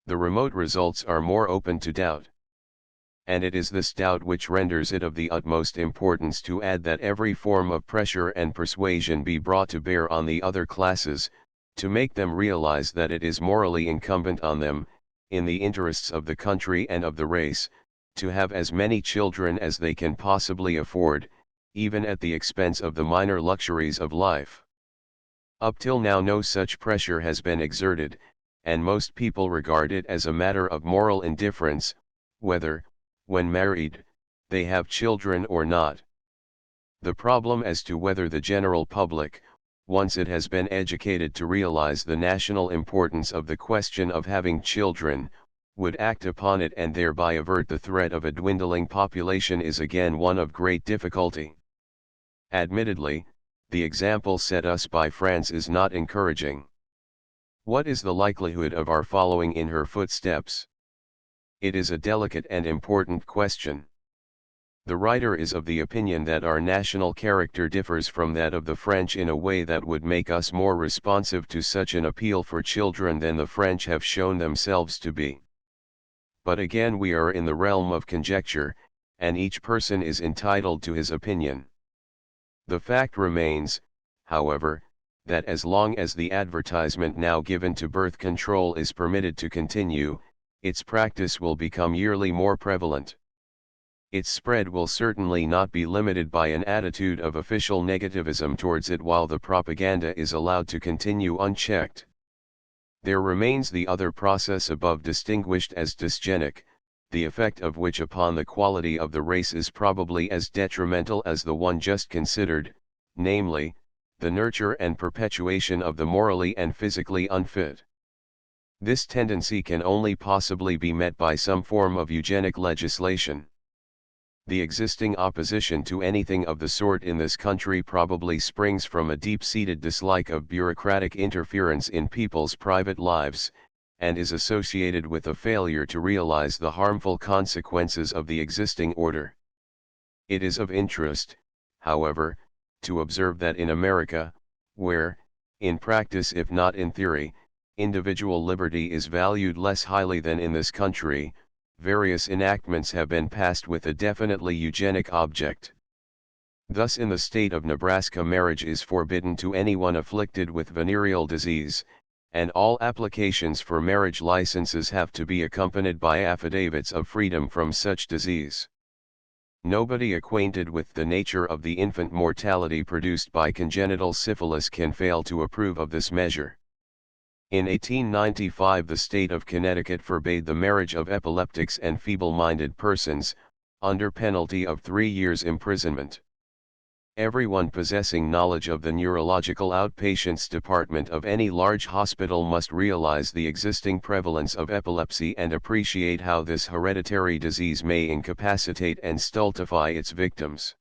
Speaker 1: The remote results are more open to doubt. And it is this doubt which renders it of the utmost importance to add that every form of pressure and persuasion be brought to bear on the other classes, to make them realize that it is morally incumbent on them, in the interests of the country and of the race, to have as many children as they can possibly afford, even at the expense of the minor luxuries of life. Up till now no such pressure has been exerted, and most people regard it as a matter of moral indifference, whether, when married, they have children or not. The problem as to whether the general public, once it has been educated to realize the national importance of the question of having children, would act upon it and thereby avert the threat of a dwindling population is again one of great difficulty. Admittedly, the example set us by France is not encouraging. What is the likelihood of our following in her footsteps? It is a delicate and important question. The writer is of the opinion that our national character differs from that of the French in a way that would make us more responsive to such an appeal for children than the French have shown themselves to be. But again we are in the realm of conjecture, and each person is entitled to his opinion. The fact remains, however, that as long as the advertisement now given to birth control is permitted to continue, its practice will become yearly more prevalent. Its spread will certainly not be limited by an attitude of official negativism towards it while the propaganda is allowed to continue unchecked. There remains the other process above distinguished as dysgenic, the effect of which upon the quality of the race is probably as detrimental as the one just considered, namely, the nurture and perpetuation of the morally and physically unfit. This tendency can only possibly be met by some form of eugenic legislation. The existing opposition to anything of the sort in this country probably springs from a deep-seated dislike of bureaucratic interference in people's private lives, and is associated with a failure to realize the harmful consequences of the existing order. It is of interest, however, to observe that in America, where, in practice if not in theory, individual liberty is valued less highly than in this country, various enactments have been passed with a definitely eugenic object. Thus in the state of Nebraska marriage is forbidden to anyone afflicted with venereal disease, and all applications for marriage licenses have to be accompanied by affidavits of freedom from such disease. Nobody acquainted with the nature of the infant mortality produced by congenital syphilis can fail to approve of this measure. In 1895 the state of Connecticut forbade the marriage of epileptics and feeble-minded persons, under penalty of 3 years imprisonment. Everyone possessing knowledge of the neurological outpatients department of any large hospital must realize the existing prevalence of epilepsy and appreciate how this hereditary disease may incapacitate and stultify its victims.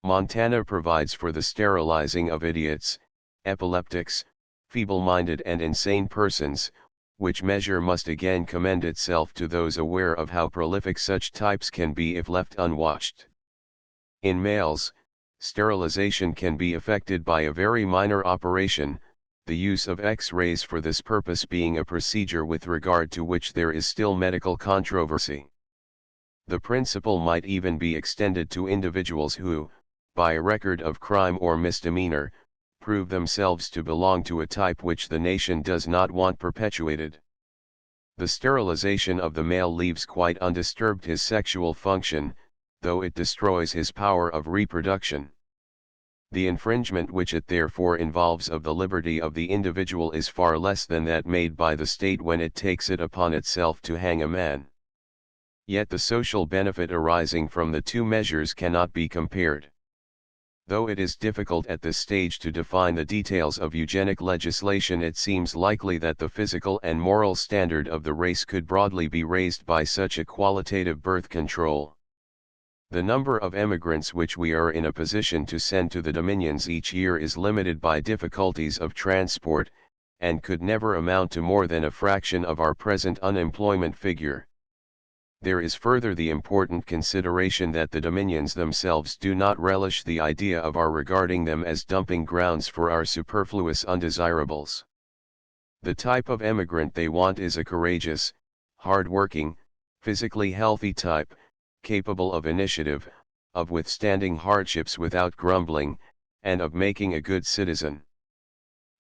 Speaker 1: Montana provides for the sterilizing of idiots, epileptics, feeble-minded and insane persons, which measure must again commend itself to those aware of how prolific such types can be if left unwatched. In males, sterilization can be effected by a very minor operation, the use of X-rays for this purpose being a procedure with regard to which there is still medical controversy. The principle might even be extended to individuals who, by a record of crime or misdemeanor, prove themselves to belong to a type which the nation does not want perpetuated. The sterilization of the male leaves quite undisturbed his sexual function, though it destroys his power of reproduction. The infringement which it therefore involves of the liberty of the individual is far less than that made by the state when it takes it upon itself to hang a man. Yet the social benefit arising from the two measures cannot be compared. Though it is difficult at this stage to define the details of eugenic legislation, it seems likely that the physical and moral standard of the race could broadly be raised by such a qualitative birth control. The number of emigrants which we are in a position to send to the Dominions each year is limited by difficulties of transport, and could never amount to more than a fraction of our present unemployment figure. There is further the important consideration that the Dominions themselves do not relish the idea of our regarding them as dumping grounds for our superfluous undesirables. The type of emigrant they want is a courageous, hard-working, physically healthy type, capable of initiative, of withstanding hardships without grumbling, and of making a good citizen.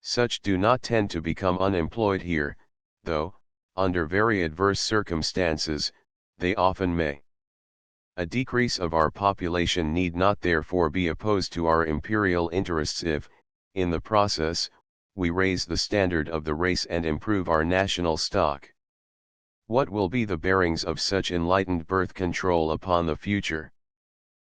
Speaker 1: Such do not tend to become unemployed here, though, under very adverse circumstances, they often may. A decrease of our population need not therefore be opposed to our imperial interests if, in the process, we raise the standard of the race and improve our national stock. What will be the bearings of such enlightened birth control upon the future?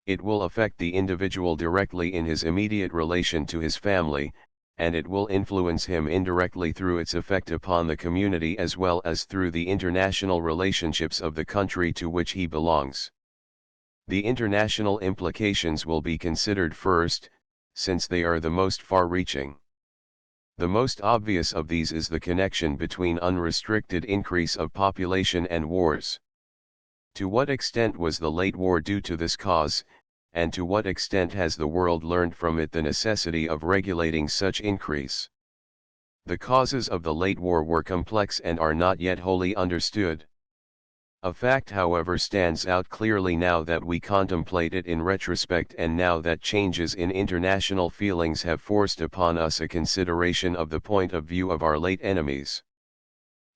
Speaker 1: It will affect the individual directly in his immediate relation to his family, and it will influence him indirectly through its effect upon the community as well as through the international relationships of the country to which he belongs. The international implications will be considered first, since they are the most far-reaching. The most obvious of these is the connection between unrestricted increase of population and wars. To what extent was the late war due to this cause, and to what extent has the world learned from it the necessity of regulating such increase? The causes of the late war were complex and are not yet wholly understood. A fact, however, stands out clearly now that we contemplate it in retrospect, and now that changes in international feelings have forced upon us a consideration of the point of view of our late enemies.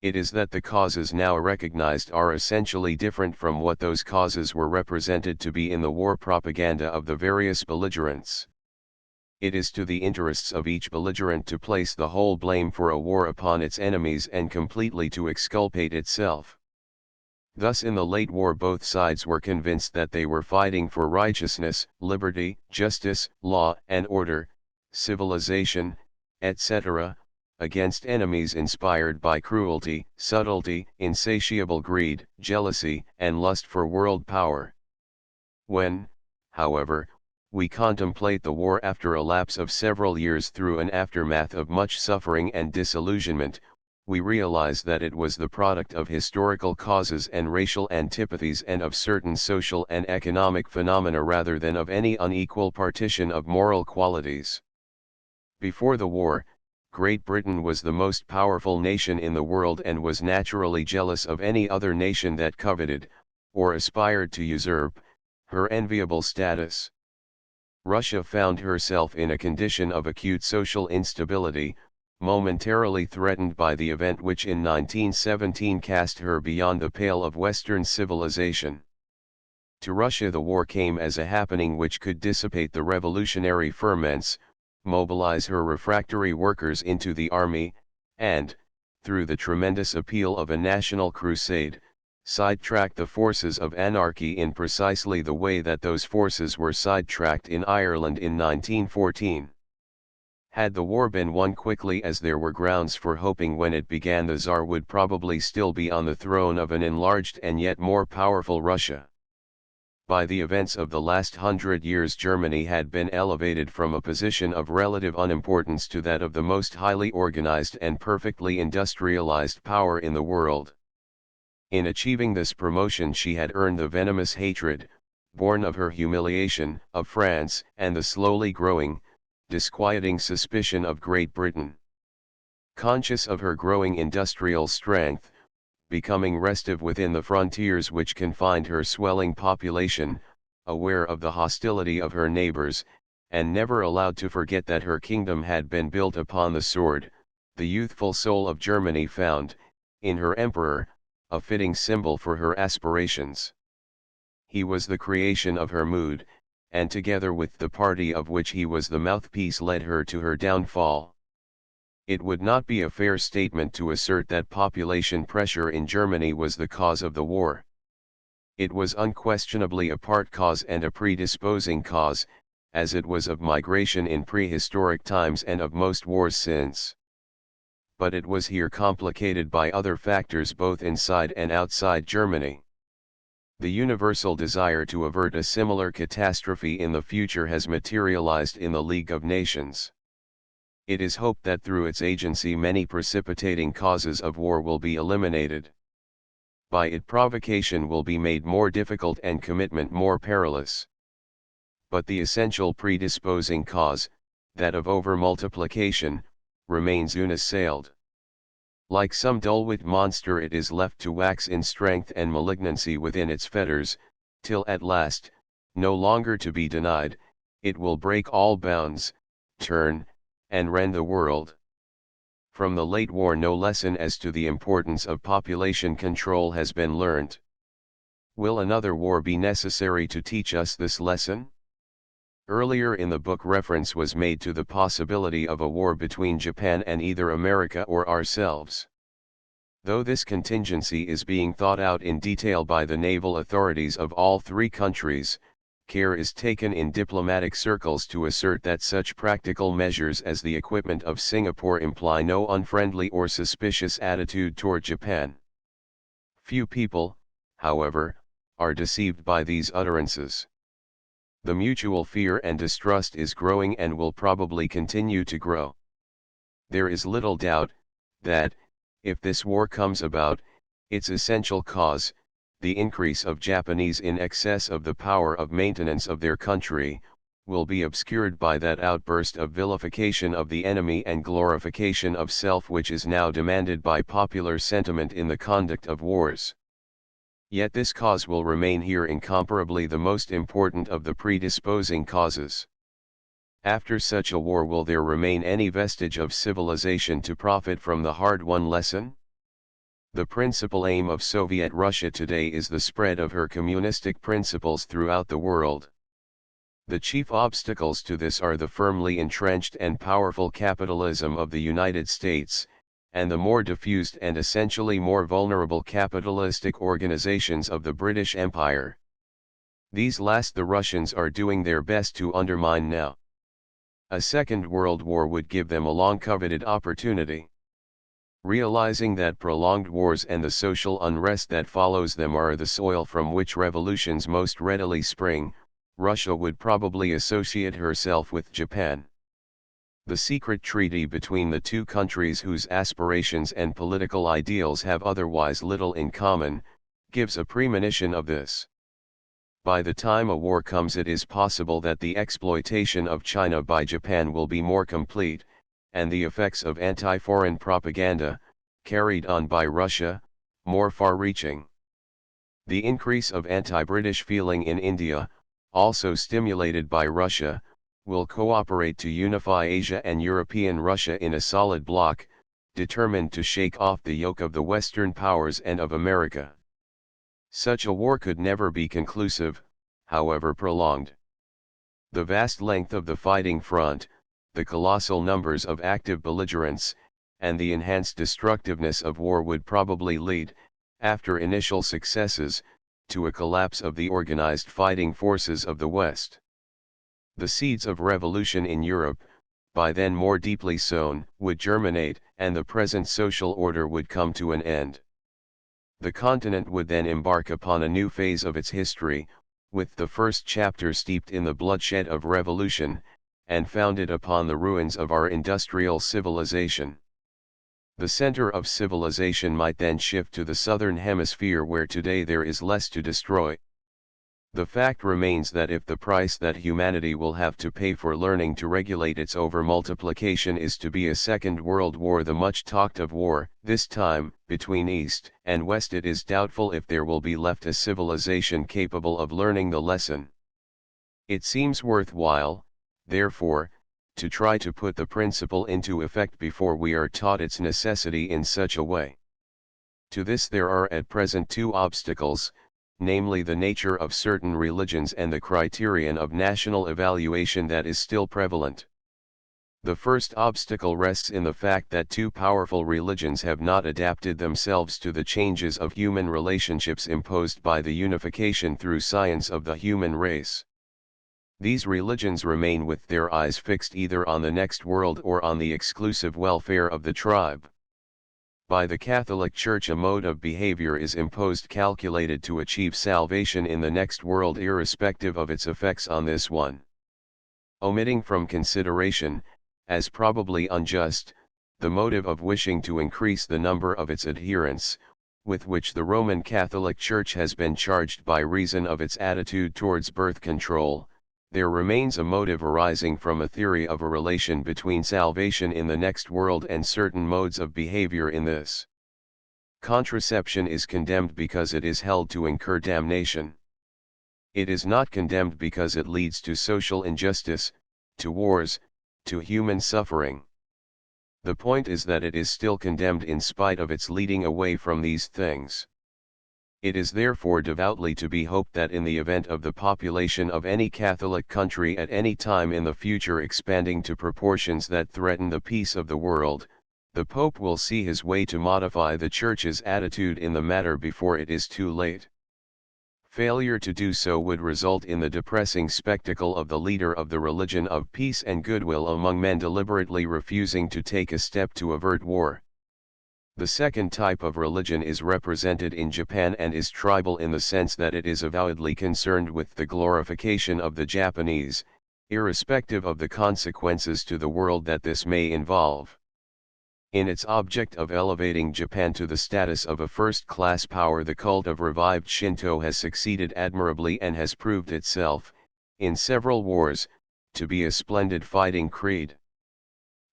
Speaker 1: It is that the causes now recognized are essentially different from what those causes were represented to be in the war propaganda of the various belligerents. It is to the interests of each belligerent to place the whole blame for a war upon its enemies and completely to exculpate itself. Thus in the late war both sides were convinced that they were fighting for righteousness, liberty, justice, law and order, civilization, etc., against enemies inspired by cruelty, subtlety, insatiable greed, jealousy, and lust for world power. When, however, we contemplate the war after a lapse of several years through an aftermath of much suffering and disillusionment, we realize that it was the product of historical causes and racial antipathies and of certain social and economic phenomena rather than of any unequal partition of moral qualities. Before the war, Great Britain was the most powerful nation in the world and was naturally jealous of any other nation that coveted, or aspired to usurp, her enviable status. Russia found herself in a condition of acute social instability, momentarily threatened by the event which in 1917 cast her beyond the pale of Western civilization. To Russia the war came as a happening which could dissipate the revolutionary ferments, mobilize her refractory workers into the army, and, through the tremendous appeal of a national crusade, sidetracked the forces of anarchy in precisely the way that those forces were sidetracked in Ireland in 1914. Had the war been won quickly, as there were grounds for hoping when it began, the Tsar would probably still be on the throne of an enlarged and yet more powerful Russia. By the events of the last 100 years, Germany had been elevated from a position of relative unimportance to that of the most highly organized and perfectly industrialized power in the world. In achieving this promotion, she had earned the venomous hatred, born of her humiliation, of France, and the slowly growing, disquieting suspicion of Great Britain. Conscious of her growing industrial strength, becoming restive within the frontiers which confined her swelling population, aware of the hostility of her neighbors, and never allowed to forget that her kingdom had been built upon the sword, the youthful soul of Germany found, in her emperor, a fitting symbol for her aspirations. He was the creation of her mood, and together with the party of which he was the mouthpiece led her to her downfall. It would not be a fair statement to assert that population pressure in Germany was the cause of the war. It was unquestionably a part cause and a predisposing cause, as it was of migration in prehistoric times and of most wars since. But it was here complicated by other factors both inside and outside Germany. The universal desire to avert a similar catastrophe in the future has materialized in the League of Nations. It is hoped that through its agency many precipitating causes of war will be eliminated. By it provocation will be made more difficult and commitment more perilous. But the essential predisposing cause, that of overmultiplication, remains unassailed. Like some dull-wit monster, it is left to wax in strength and malignancy within its fetters, till at last, no longer to be denied, it will break all bounds, turn, and rend the world. From the late war no lesson as to the importance of population control has been learnt. Will another war be necessary to teach us this lesson? Earlier in the book reference was made to the possibility of a war between Japan and either America or ourselves. Though this contingency is being thought out in detail by the naval authorities of all three countries, care is taken in diplomatic circles to assert that such practical measures as the equipment of Singapore imply no unfriendly or suspicious attitude toward Japan. Few people, however, are deceived by these utterances. The mutual fear and distrust is growing and will probably continue to grow. There is little doubt that, if this war comes about, its essential cause, the increase of Japanese in excess of the power of maintenance of their country, will be obscured by that outburst of vilification of the enemy and glorification of self which is now demanded by popular sentiment in the conduct of wars. Yet this cause will remain here incomparably the most important of the predisposing causes. After such a war, will there remain any vestige of civilization to profit from the hard-won lesson? The principal aim of Soviet Russia today is the spread of her communistic principles throughout the world. The chief obstacles to this are the firmly entrenched and powerful capitalism of the United States, and the more diffused and essentially more vulnerable capitalistic organizations of the British Empire. These last the Russians are doing their best to undermine now. A second world war would give them a long-coveted opportunity. Realizing that prolonged wars and the social unrest that follows them are the soil from which revolutions most readily spring, Russia would probably associate herself with Japan. The secret treaty between the two countries, whose aspirations and political ideals have otherwise little in common, gives a premonition of this. By the time a war comes, it is possible that the exploitation of China by Japan will be more complete, and the effects of anti-foreign propaganda, carried on by Russia, more far-reaching. The increase of anti-British feeling in India, also stimulated by Russia, will cooperate to unify Asia and European Russia in a solid bloc, determined to shake off the yoke of the Western powers and of America. Such a war could never be conclusive, however prolonged. The vast length of the fighting front, the colossal numbers of active belligerents, and the enhanced destructiveness of war would probably lead, after initial successes, to a collapse of the organized fighting forces of the West. The seeds of revolution in Europe, by then more deeply sown, would germinate, and the present social order would come to an end. The continent would then embark upon a new phase of its history, with the first chapter steeped in the bloodshed of revolution, and founded upon the ruins of our industrial civilization. The center of civilization might then shift to the southern hemisphere, where today there is less to destroy. The fact remains that if the price that humanity will have to pay for learning to regulate its overmultiplication is to be a second world war, the much talked of war, this time, between East and West, it is doubtful if there will be left a civilization capable of learning the lesson. It seems worthwhile, therefore, to try to put the principle into effect before we are taught its necessity in such a way. To this there are at present two obstacles, namely the nature of certain religions and the criterion of national evaluation that is still prevalent. The first obstacle rests in the fact that two powerful religions have not adapted themselves to the changes of human relationships imposed by the unification through science of the human race. These religions remain with their eyes fixed either on the next world or on the exclusive welfare of the tribe. By the Catholic Church a mode of behavior is imposed calculated to achieve salvation in the next world irrespective of its effects on this one. Omitting from consideration, as probably unjust, the motive of wishing to increase the number of its adherents, with which the Roman Catholic Church has been charged by reason of its attitude towards birth control, there remains a motive arising from a theory of a relation between salvation in the next world and certain modes of behavior in this. Contraception is condemned because it is held to incur damnation. It is not condemned because it leads to social injustice, to wars, to human suffering. The point is that it is still condemned in spite of its leading away from these things. It is therefore devoutly to be hoped that in the event of the population of any Catholic country at any time in the future expanding to proportions that threaten the peace of the world, the Pope will see his way to modify the Church's attitude in the matter before it is too late. Failure to do so would result in the depressing spectacle of the leader of the religion of peace and goodwill among men deliberately refusing to take a step to avert war. The second type of religion is represented in Japan and is tribal in the sense that it is avowedly concerned with the glorification of the Japanese, irrespective of the consequences to the world that this may involve. In its object of elevating Japan to the status of a first-class power, the cult of revived Shinto has succeeded admirably and has proved itself, in several wars, to be a splendid fighting creed.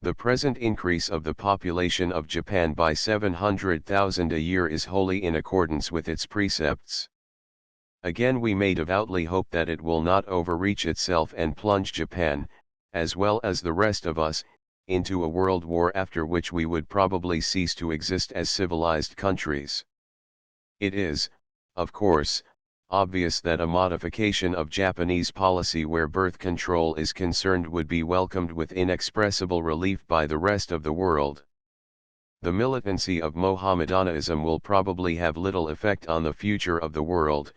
Speaker 1: The present increase of the population of Japan by 700,000 a year is wholly in accordance with its precepts. Again, we may devoutly hope that it will not overreach itself and plunge Japan, as well as the rest of us, into a world war after which we would probably cease to exist as civilized countries. It is, of course, obvious that a modification of Japanese policy where birth control is concerned would be welcomed with inexpressible relief by the rest of the world. The militancy of Mohammedanism will probably have little effect on the future of the world,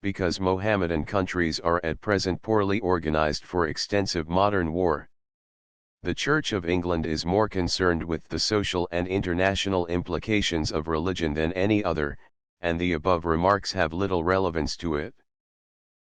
Speaker 1: because Mohammedan countries are at present poorly organized for extensive modern war. The Church of England is more concerned with the social and international implications of religion than any other, and the above remarks have little relevance to it.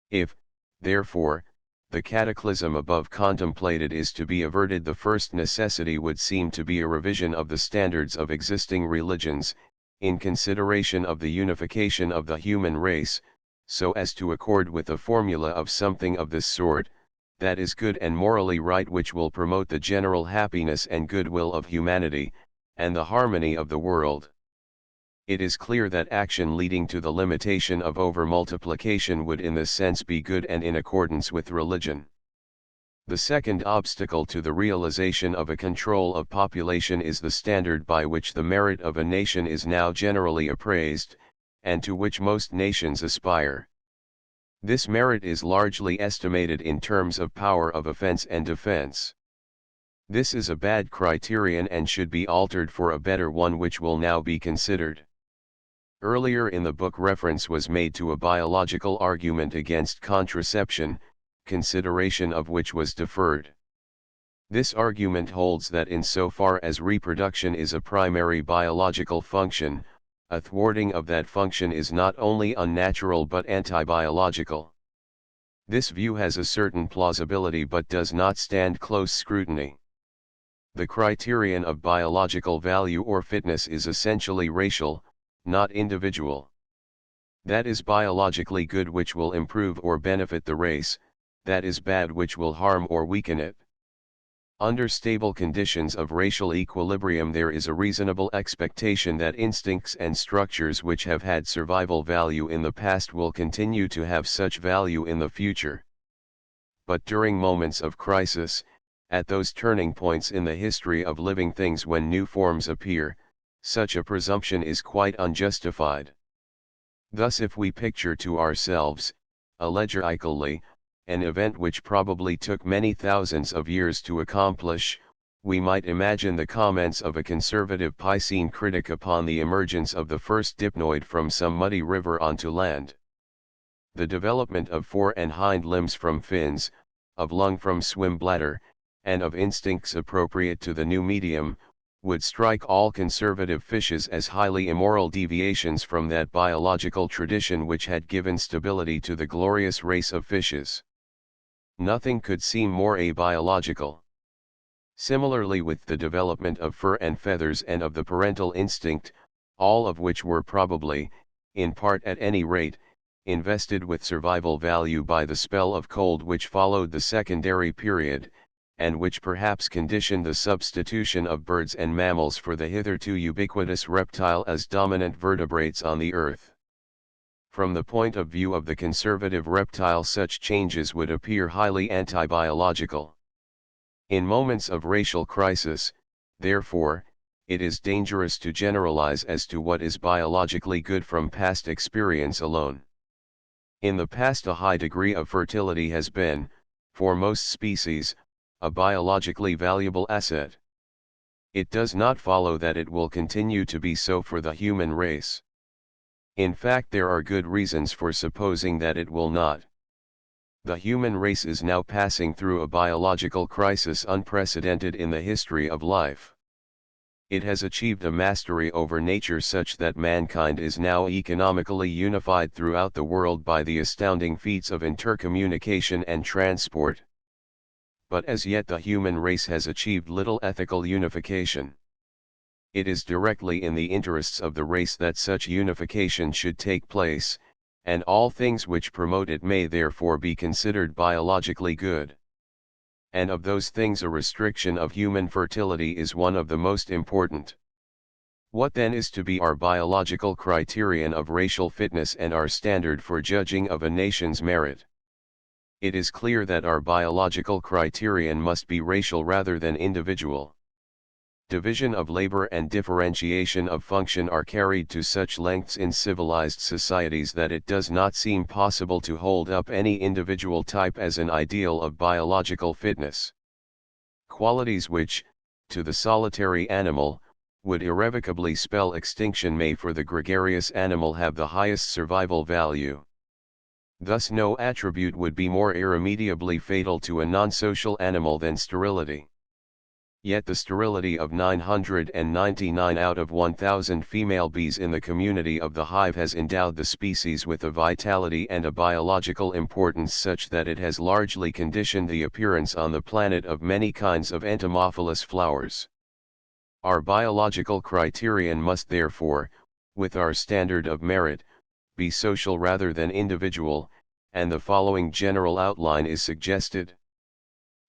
Speaker 1: If, therefore, the cataclysm above contemplated is to be averted, the first necessity would seem to be a revision of the standards of existing religions, in consideration of the unification of the human race, so as to accord with the formula of something of this sort, that is good and morally right, which will promote the general happiness and goodwill of humanity, and the harmony of the world. It is clear that action leading to the limitation of overmultiplication would in this sense be good and in accordance with religion. The second obstacle to the realization of a control of population is the standard by which the merit of a nation is now generally appraised, and to which most nations aspire. This merit is largely estimated in terms of power of offense and defense. This is a bad criterion and should be altered for a better one which will now be considered. Earlier in the book reference was made to a biological argument against contraception, consideration of which was deferred. This argument holds that insofar as reproduction is a primary biological function, a thwarting of that function is not only unnatural but anti-biological. This view has a certain plausibility but does not stand close scrutiny. The criterion of biological value or fitness is essentially racial, not individual. That is biologically good which will improve or benefit the race, that is bad which will harm or weaken it. Under stable conditions of racial equilibrium there is a reasonable expectation that instincts and structures which have had survival value in the past will continue to have such value in the future. But during moments of crisis, at those turning points in the history of living things when new forms appear, such a presumption is quite unjustified. Thus if we picture to ourselves, allegorically, an event which probably took many thousands of years to accomplish, we might imagine the comments of a conservative Piscean critic upon the emergence of the first dipnoid from some muddy river onto land. The development of fore and hind limbs from fins, of lung from swim bladder, and of instincts appropriate to the new medium, would strike all conservative fishes as highly immoral deviations from that biological tradition which had given stability to the glorious race of fishes. Nothing could seem more abiological. Similarly with the development of fur and feathers and of the parental instinct, all of which were probably, in part at any rate, invested with survival value by the spell of cold which followed the secondary period, and which perhaps conditioned the substitution of birds and mammals for the hitherto ubiquitous reptile as dominant vertebrates on the earth. From the point of view of the conservative reptile such changes would appear highly anti-biological. In moments of racial crisis, therefore, it is dangerous to generalize as to what is biologically good from past experience alone. In the past a high degree of fertility has been, for most species, a biologically valuable asset. It does not follow that it will continue to be so for the human race. In fact, there are good reasons for supposing that it will not. The human race is now passing through a biological crisis unprecedented in the history of life. It has achieved a mastery over nature such that mankind is now economically unified throughout the world by the astounding feats of intercommunication and transport. But as yet the human race has achieved little ethical unification. It is directly in the interests of the race that such unification should take place, and all things which promote it may therefore be considered biologically good. And of those things a restriction of human fertility is one of the most important. What then is to be our biological criterion of racial fitness and our standard for judging of a nation's merit? It is clear that our biological criterion must be racial rather than individual. Division of labor and differentiation of function are carried to such lengths in civilized societies that it does not seem possible to hold up any individual type as an ideal of biological fitness. Qualities which, to the solitary animal, would irrevocably spell extinction may for the gregarious animal have the highest survival value. Thus no attribute would be more irremediably fatal to a non-social animal than sterility. Yet the sterility of 999 out of 1,000 female bees in the community of the hive has endowed the species with a vitality and a biological importance such that it has largely conditioned the appearance on the planet of many kinds of entomophilous flowers. Our biological criterion must therefore, with our standard of merit, be social rather than individual, and the following general outline is suggested.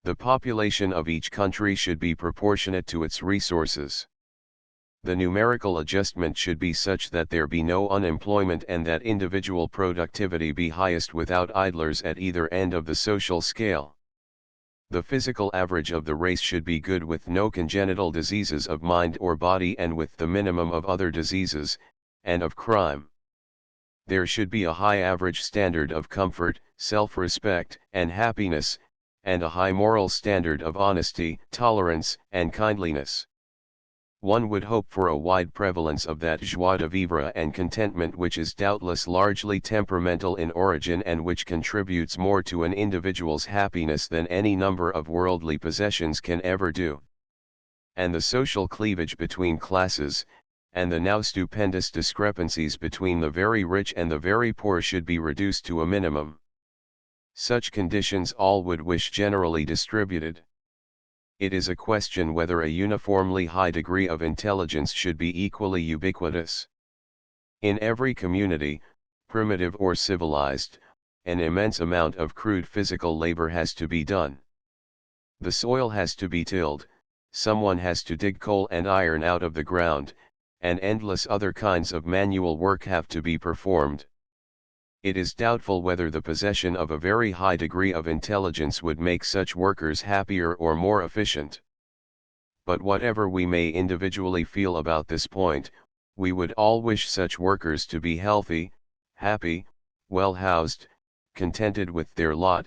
Speaker 1: The population of each country should be proportionate to its resources. The numerical adjustment should be such that there be no unemployment and that individual productivity be highest without idlers at either end of the social scale. The physical average of the race should be good with no congenital diseases of mind or body and with the minimum of other diseases, and of crime. There should be a high average standard of comfort, self-respect, and happiness, and a high moral standard of honesty, tolerance, and kindliness. One would hope for a wide prevalence of that joie de vivre and contentment which is doubtless largely temperamental in origin and which contributes more to an individual's happiness than any number of worldly possessions can ever do. And the social cleavage between classes, and the now stupendous discrepancies between the very rich and the very poor should be reduced to a minimum. Such conditions all would wish generally distributed. It is a question whether a uniformly high degree of intelligence should be equally ubiquitous. In every community, primitive or civilized, an immense amount of crude physical labor has to be done. The soil has to be tilled, someone has to dig coal and iron out of the ground, and endless other kinds of manual work have to be performed. It is doubtful whether the possession of a very high degree of intelligence would make such workers happier or more efficient. But whatever we may individually feel about this point, we would all wish such workers to be healthy, happy, well housed, contented with their lot,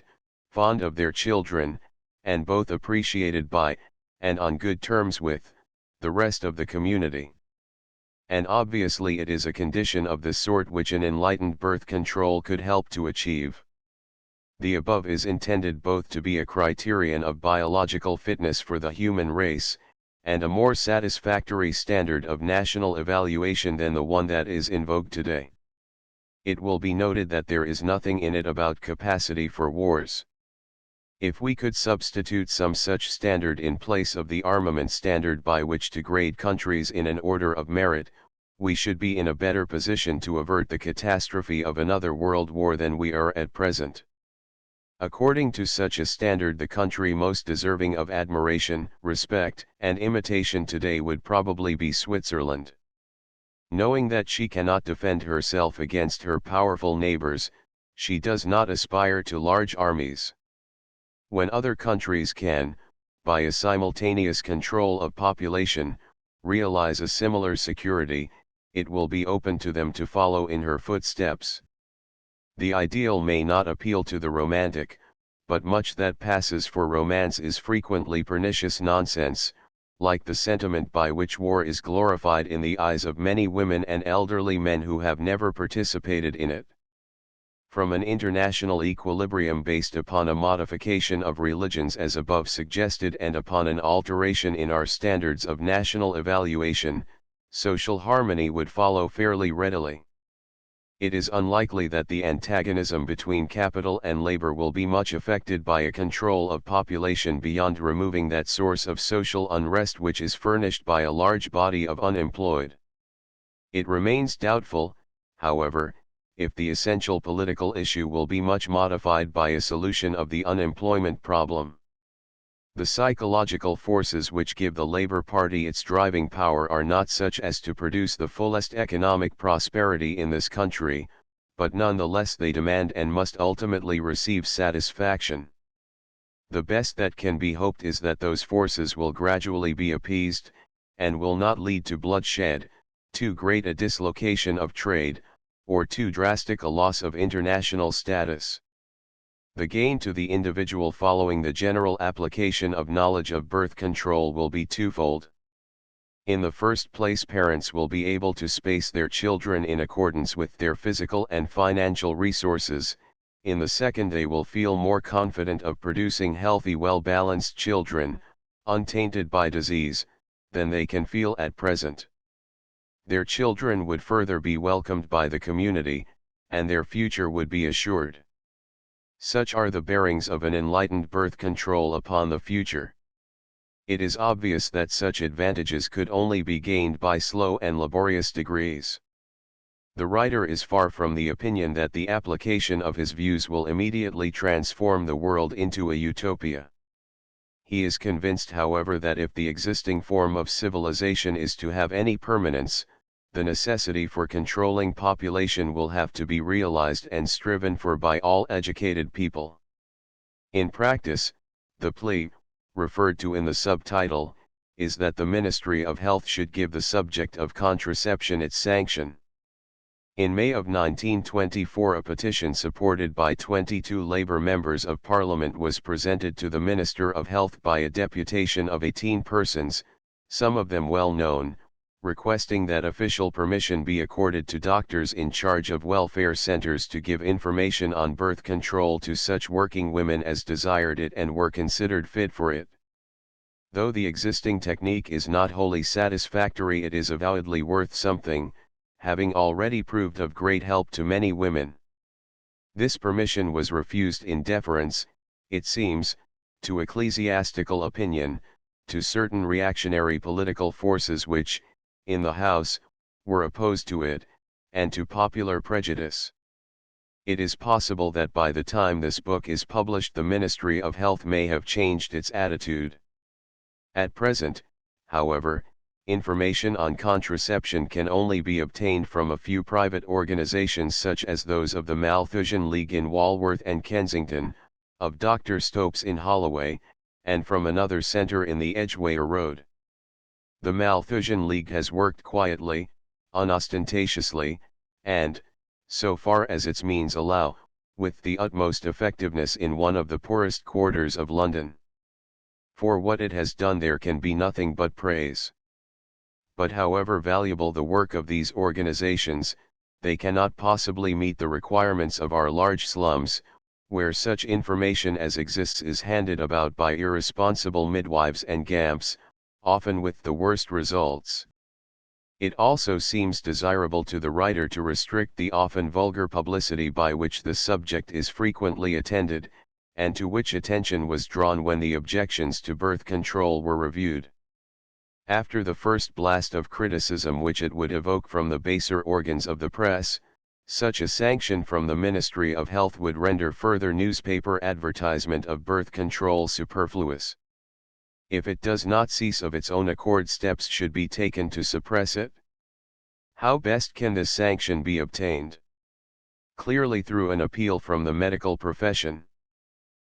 Speaker 1: fond of their children, and both appreciated by, and on good terms with, the rest of the community. And obviously it is a condition of the sort which an enlightened birth control could help to achieve. The above is intended both to be a criterion of biological fitness for the human race, and a more satisfactory standard of national evaluation than the one that is in vogue today. It will be noted that there is nothing in it about capacity for wars. If we could substitute some such standard in place of the armament standard by which to grade countries in an order of merit, we should be in a better position to avert the catastrophe of another world war than we are at present. According to such a standard, the country most deserving of admiration, respect, and imitation today would probably be Switzerland. Knowing that she cannot defend herself against her powerful neighbors, she does not aspire to large armies. When other countries can, by a simultaneous control of population, realize a similar security, it will be open to them to follow in her footsteps. The ideal may not appeal to the romantic, but much that passes for romance is frequently pernicious nonsense, like the sentiment by which war is glorified in the eyes of many women and elderly men who have never participated in it. From an international equilibrium based upon a modification of religions as above suggested and upon an alteration in our standards of national evaluation, social harmony would follow fairly readily. It is unlikely that the antagonism between capital and labor will be much affected by a control of population beyond removing that source of social unrest which is furnished by a large body of unemployed. It remains doubtful, however, if the essential political issue will be much modified by a solution of the unemployment problem. The psychological forces which give the Labour Party its driving power are not such as to produce the fullest economic prosperity in this country, but nonetheless they demand and must ultimately receive satisfaction. The best that can be hoped is that those forces will gradually be appeased, and will not lead to bloodshed, too great a dislocation of trade, or too drastic a loss of international status. The gain to the individual following the general application of knowledge of birth control will be twofold. In the first place, parents will be able to space their children in accordance with their physical and financial resources. In the second, they will feel more confident of producing healthy, well-balanced children, untainted by disease, than they can feel at present. Their children would further be welcomed by the community, and their future would be assured. Such are the bearings of an enlightened birth control upon the future. It is obvious that such advantages could only be gained by slow and laborious degrees. The writer is far from the opinion that the application of his views will immediately transform the world into a utopia. He is convinced, however, that if the existing form of civilization is to have any permanence, the necessity for controlling population will have to be realized and striven for by all educated people. In practice, the plea, referred to in the subtitle, is that the Ministry of Health should give the subject of contraception its sanction. In May of 1924 a petition supported by 22 Labour members of Parliament was presented to the Minister of Health by a deputation of 18 persons, some of them well known, requesting that official permission be accorded to doctors in charge of welfare centres to give information on birth control to such working women as desired it and were considered fit for it. Though the existing technique is not wholly satisfactory, it is avowedly worth something, having already proved of great help to many women. This permission was refused in deference, it seems, to ecclesiastical opinion, to certain reactionary political forces which, in the House, were opposed to it, and to popular prejudice. It is possible that by the time this book is published the Ministry of Health may have changed its attitude. At present, however, information on contraception can only be obtained from a few private organizations such as those of the Malthusian League in Walworth and Kensington, of Dr. Stopes in Holloway, and from another centre in the Edgware Road. The Malthusian League has worked quietly, unostentatiously, and, so far as its means allow, with the utmost effectiveness in one of the poorest quarters of London. For what it has done there can be nothing but praise. But however valuable the work of these organizations, they cannot possibly meet the requirements of our large slums, where such information as exists is handed about by irresponsible midwives and gamps, often with the worst results. It also seems desirable to the writer to restrict the often vulgar publicity by which the subject is frequently attended, and to which attention was drawn when the objections to birth control were reviewed. After the first blast of criticism which it would evoke from the baser organs of the press, such a sanction from the Ministry of Health would render further newspaper advertisement of birth control superfluous. If it does not cease of its own accord, steps should be taken to suppress it. How best can this sanction be obtained? Clearly through an appeal from the medical profession.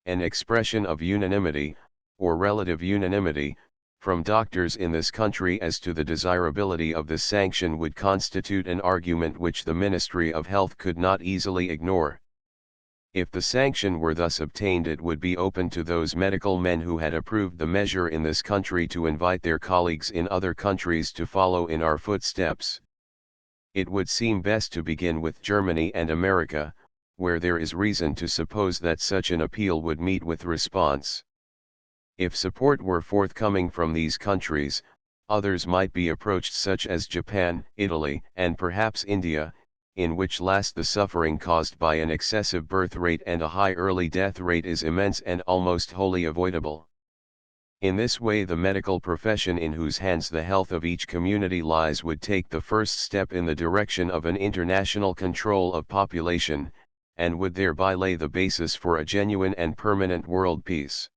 Speaker 1: An expression of unanimity, or relative unanimity, from doctors in this country as to the desirability of this sanction would constitute an argument which the Ministry of Health could not easily ignore. If the sanction were thus obtained, it would be open to those medical men who had approved the measure in this country to invite their colleagues in other countries to follow in our footsteps. It would seem best to begin with Germany and America, where there is reason to suppose that such an appeal would meet with response. If support were forthcoming from these countries, others might be approached, such as Japan, Italy, and perhaps India, in which last the suffering caused by an excessive birth rate and a high early death rate is immense and almost wholly avoidable. In this way the medical profession, in whose hands the health of each community lies, would take the first step in the direction of an international control of population, and would thereby lay the basis for a genuine and permanent world peace.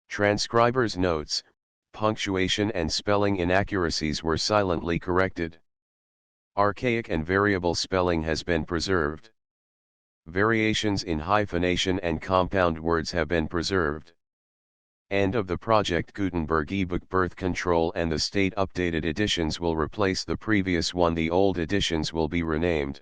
Speaker 1: Transcribers' notes, punctuation and spelling inaccuracies were silently corrected. Archaic and variable spelling has been preserved. Variations in hyphenation and compound words have been preserved. End of the Project Gutenberg ebook. Birth Control and the State updated editions will replace the previous one. The old editions will be renamed.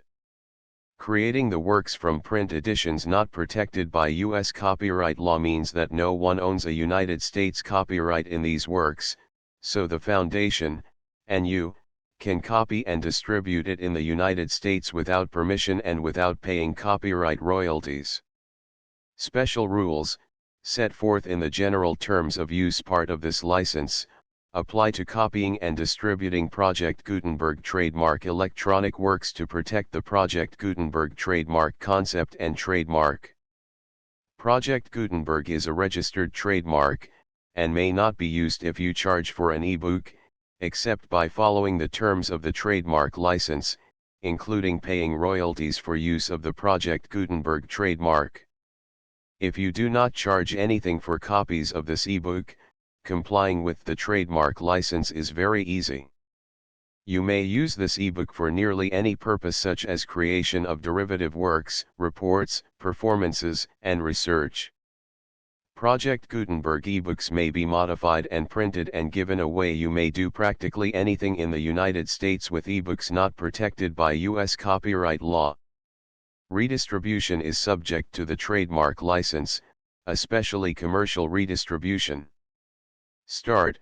Speaker 1: Creating the works from print editions not protected by U.S. copyright law means that no one owns a United States copyright in these works, so the Foundation, and you, can copy and distribute it in the United States without permission and without paying copyright royalties. Special rules, set forth in the General Terms of Use part of this license, apply to copying and distributing Project Gutenberg trademark electronic works to protect the Project Gutenberg trademark concept and trademark. Project Gutenberg is a registered trademark, and may not be used if you charge for an e-book, except by following the terms of the trademark license, including paying royalties for use of the Project Gutenberg trademark. If you do not charge anything for copies of this e-book, complying with the trademark license is very easy. You may use this ebook for nearly any purpose, such as creation of derivative works, reports, performances, and research. Project Gutenberg ebooks may be modified and printed and given away. You may do practically anything in the United States with ebooks not protected by U.S. copyright law. Redistribution is subject to the trademark license, especially commercial redistribution. Start,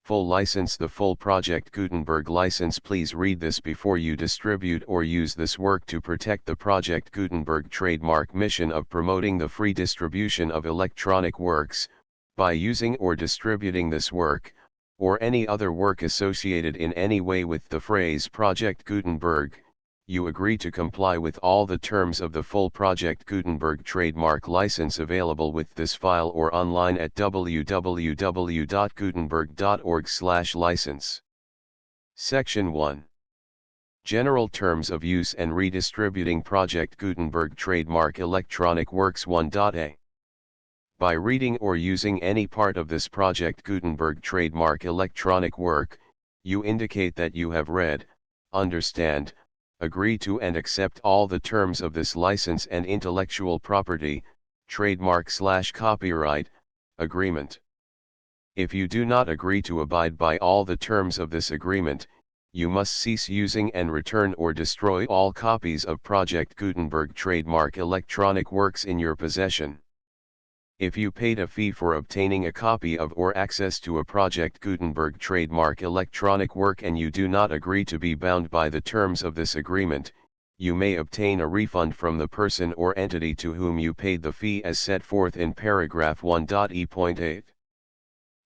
Speaker 1: full license. The full Project Gutenberg license. Please read this before you distribute or use this work to protect the Project Gutenberg trademark mission of promoting the free distribution of electronic works. By using or distributing this work, or any other work associated in any way with the phrase Project Gutenberg, you agree to comply with all the terms of the full Project Gutenberg trademark license available with this file or online at www.gutenberg.org/license. Section 1. General Terms of Use and Redistributing Project Gutenberg Trademark Electronic Works 1.a. By reading or using any part of this Project Gutenberg trademark electronic work, you indicate that you have read, understand, agree to and accept all the terms of this license and intellectual property, trademark/copyright, agreement. If you do not agree to abide by all the terms of this agreement, you must cease using and return or destroy all copies of Project Gutenberg trademark electronic works in your possession. If you paid a fee for obtaining a copy of or access to a Project Gutenberg trademark electronic work and you do not agree to be bound by the terms of this agreement, you may obtain a refund from the person or entity to whom you paid the fee as set forth in paragraph 1.e.8.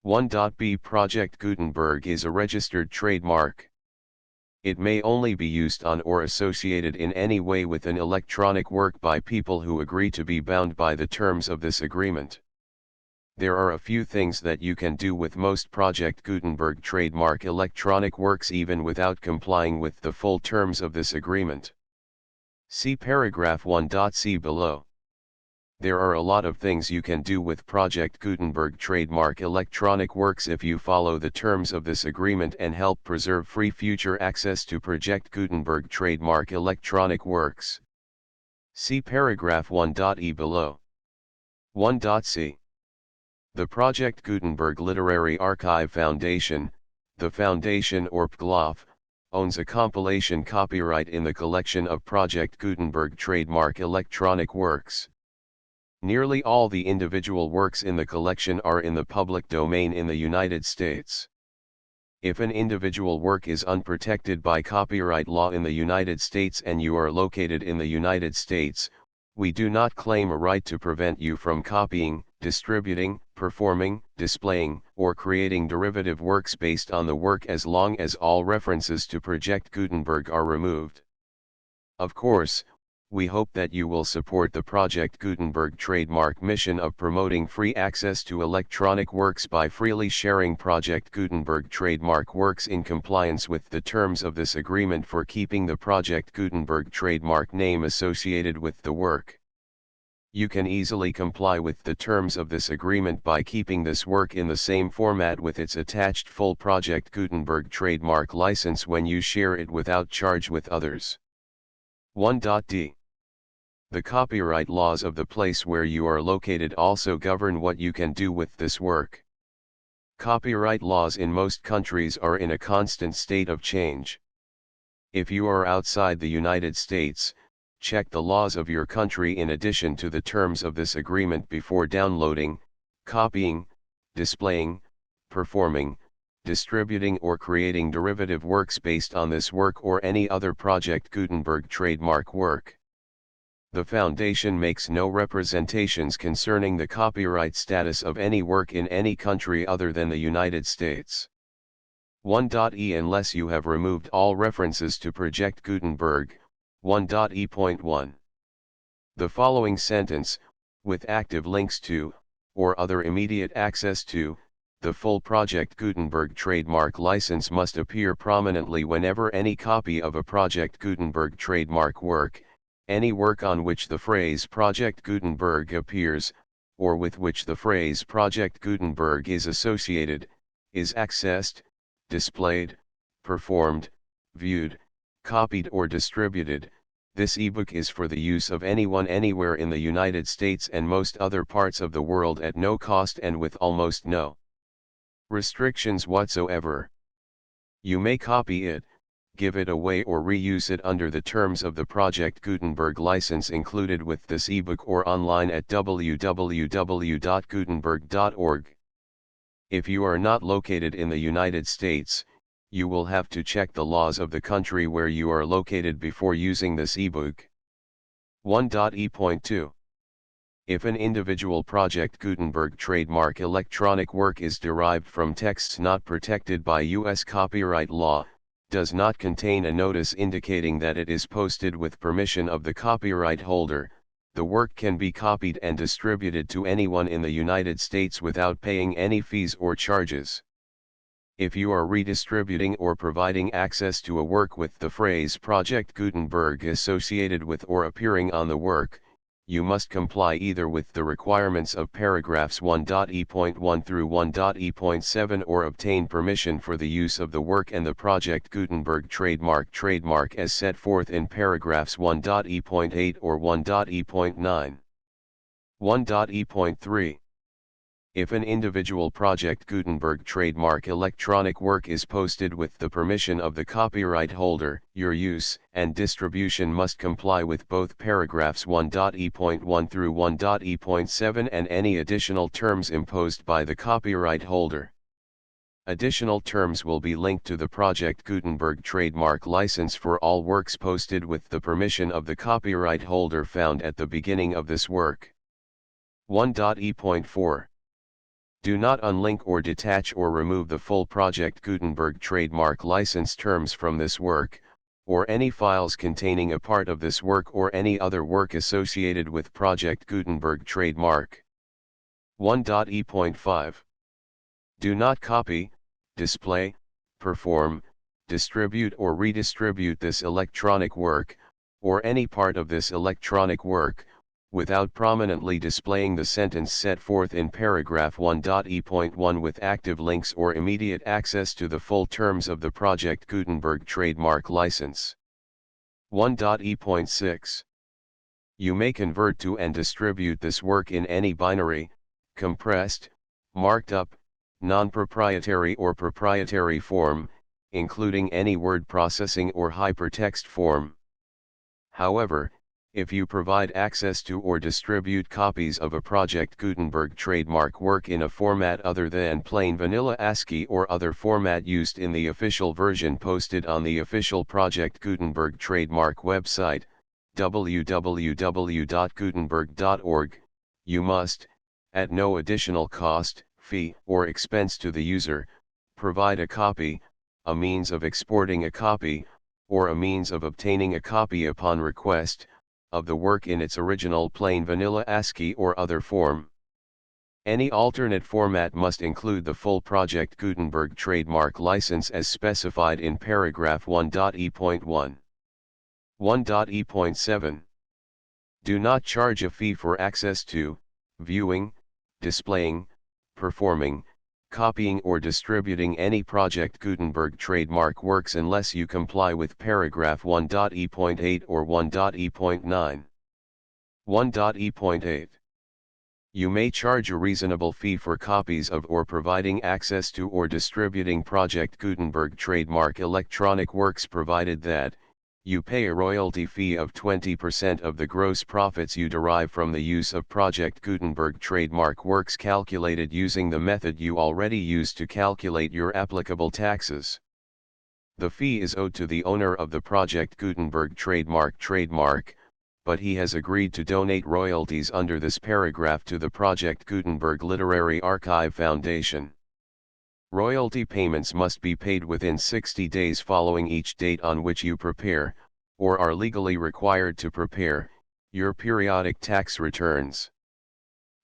Speaker 1: 1.b. Project Gutenberg is a registered trademark. It may only be used on or associated in any way with an electronic work by people who agree to be bound by the terms of this agreement. There are a few things that you can do with most Project Gutenberg trademark electronic works even without complying with the full terms of this agreement. See paragraph 1.c below. There are a lot of things you can do with Project Gutenberg trademark electronic works if you follow the terms of this agreement and help preserve free future access to Project Gutenberg trademark electronic works. See paragraph 1.e below. 1.c. The Project Gutenberg Literary Archive Foundation, the foundation or PGLOF, owns a compilation copyright in the collection of Project Gutenberg trademark electronic works. Nearly all the individual works in the collection are in the public domain in the United States. If an individual work is unprotected by copyright law in the United States and you are located in the United States, we do not claim a right to prevent you from copying, distributing, performing, displaying, or creating derivative works based on the work as long as all references to Project Gutenberg are removed. Of course, we hope that you will support the Project Gutenberg trademark mission of promoting free access to electronic works by freely sharing Project Gutenberg trademark works in compliance with the terms of this agreement for keeping the Project Gutenberg trademark name associated with the work. You can easily comply with the terms of this agreement by keeping this work in the same format with its attached full Project Gutenberg trademark license when you share it without charge with others. 1.d. The copyright laws of the place where you are located also govern what you can do with this work. Copyright laws in most countries are in a constant state of change. If you are outside the United States, check the laws of your country in addition to the terms of this agreement before downloading, copying, displaying, performing, distributing or creating derivative works based on this work or any other Project Gutenberg trademark work. The Foundation makes no representations concerning the copyright status of any work in any country other than the United States. 1.e. Unless you have removed all references to Project Gutenberg, 1.e.1. The following sentence, with active links to, or other immediate access to, the full Project Gutenberg trademark license must appear prominently whenever any copy of a Project Gutenberg trademark work, any work on which the phrase Project Gutenberg appears, or with which the phrase Project Gutenberg is associated, is accessed, displayed, performed, viewed, copied or distributed. This ebook is for the use of anyone anywhere in the United States and most other parts of the world at no cost and with almost no restrictions whatsoever. You may copy it, give it away or reuse it under the terms of the Project Gutenberg license included with this ebook or online at www.gutenberg.org. If you are not located in the United States, you will have to check the laws of the country where you are located before using this ebook. 1.e.2 If an individual Project Gutenberg trademark electronic work is derived from texts not protected by U.S. copyright law, does not contain a notice indicating that it is posted with permission of the copyright holder, the work can be copied and distributed to anyone in the United States without paying any fees or charges. If you are redistributing or providing access to a work with the phrase Project Gutenberg associated with or appearing on the work, you must comply either with the requirements of paragraphs 1.e.1 through 1.e.7 or obtain permission for the use of the work and the Project Gutenberg trademark as set forth in paragraphs 1.e.8 or 1.e.9. 1.e.3 If an individual Project Gutenberg trademark electronic work is posted with the permission of the copyright holder, your use and distribution must comply with both paragraphs 1.e.1 through 1.e.7 and any additional terms imposed by the copyright holder. Additional terms will be linked to the Project Gutenberg trademark license for all works posted with the permission of the copyright holder found at the beginning of this work. 1.e.4 Do not unlink or detach or remove the full Project Gutenberg trademark license terms from this work, or any files containing a part of this work or any other work associated with Project Gutenberg trademark. 1.e.5 Do not copy, display, perform, distribute or redistribute this electronic work, or any part of this electronic work, without prominently displaying the sentence set forth in paragraph 1.e.1 with active links or immediate access to the full terms of the Project Gutenberg trademark license. 1.e.6 You may convert to and distribute this work in any binary, compressed, marked up, non-proprietary or proprietary form, including any word processing or hypertext form. However, if you provide access to or distribute copies of a Project Gutenberg trademark work in a format other than plain vanilla ASCII or other format used in the official version posted on the official Project Gutenberg trademark website, www.gutenberg.org, you must, at no additional cost, fee, or expense to the user, provide a copy, a means of exporting a copy, or a means of obtaining a copy upon request, of the work in its original plain vanilla ASCII or other form. Any alternate format must include the full Project Gutenberg trademark license as specified in paragraph 1.e.1. 1.e.7 Do not charge a fee for access to, viewing, displaying, performing, copying or distributing any Project Gutenberg trademark works unless you comply with paragraph 1.e.8 or 1.e.9. 1.e.8 You may charge a reasonable fee for copies of or providing access to or distributing Project Gutenberg trademark electronic works provided that, you pay a royalty fee of 20% of the gross profits you derive from the use of Project Gutenberg trademark works calculated using the method you already use to calculate your applicable taxes. The fee is owed to the owner of the Project Gutenberg trademark, but he has agreed to donate royalties under this paragraph to the Project Gutenberg Literary Archive Foundation. Royalty payments must be paid within 60 days following each date on which you prepare, or are legally required to prepare, your periodic tax returns.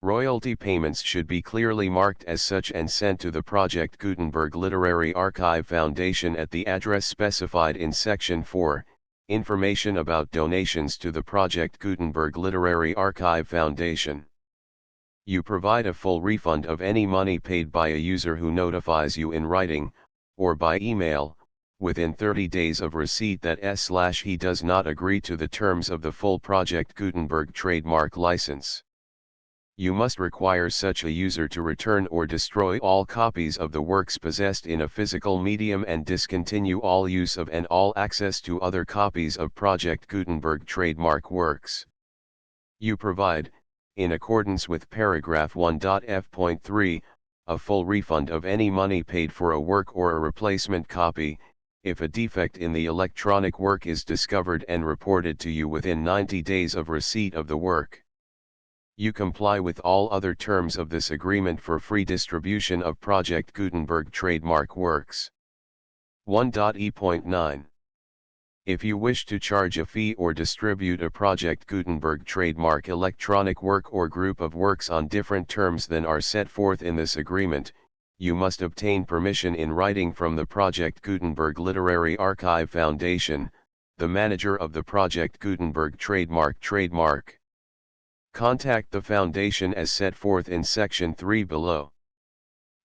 Speaker 1: Royalty payments should be clearly marked as such and sent to the Project Gutenberg Literary Archive Foundation at the address specified in Section 4, Information about donations to the Project Gutenberg Literary Archive Foundation. You provide a full refund of any money paid by a user who notifies you in writing, or by email, within 30 days of receipt that he does not agree to the terms of the full Project Gutenberg trademark license. You must require such a user to return or destroy all copies of the works possessed in a physical medium and discontinue all use of and all access to other copies of Project Gutenberg trademark works. You provide, in accordance with paragraph 1.f.3, a full refund of any money paid for a work or a replacement copy, if a defect in the electronic work is discovered and reported to you within 90 days of receipt of the work. You comply with all other terms of this agreement for free distribution of Project Gutenberg trademark works. 1.e.9. If you wish to charge a fee or distribute a Project Gutenberg trademark electronic work or group of works on different terms than are set forth in this agreement, you must obtain permission in writing from the Project Gutenberg Literary Archive Foundation, the manager of the Project Gutenberg trademark. Contact the Foundation as set forth in Section 3 below.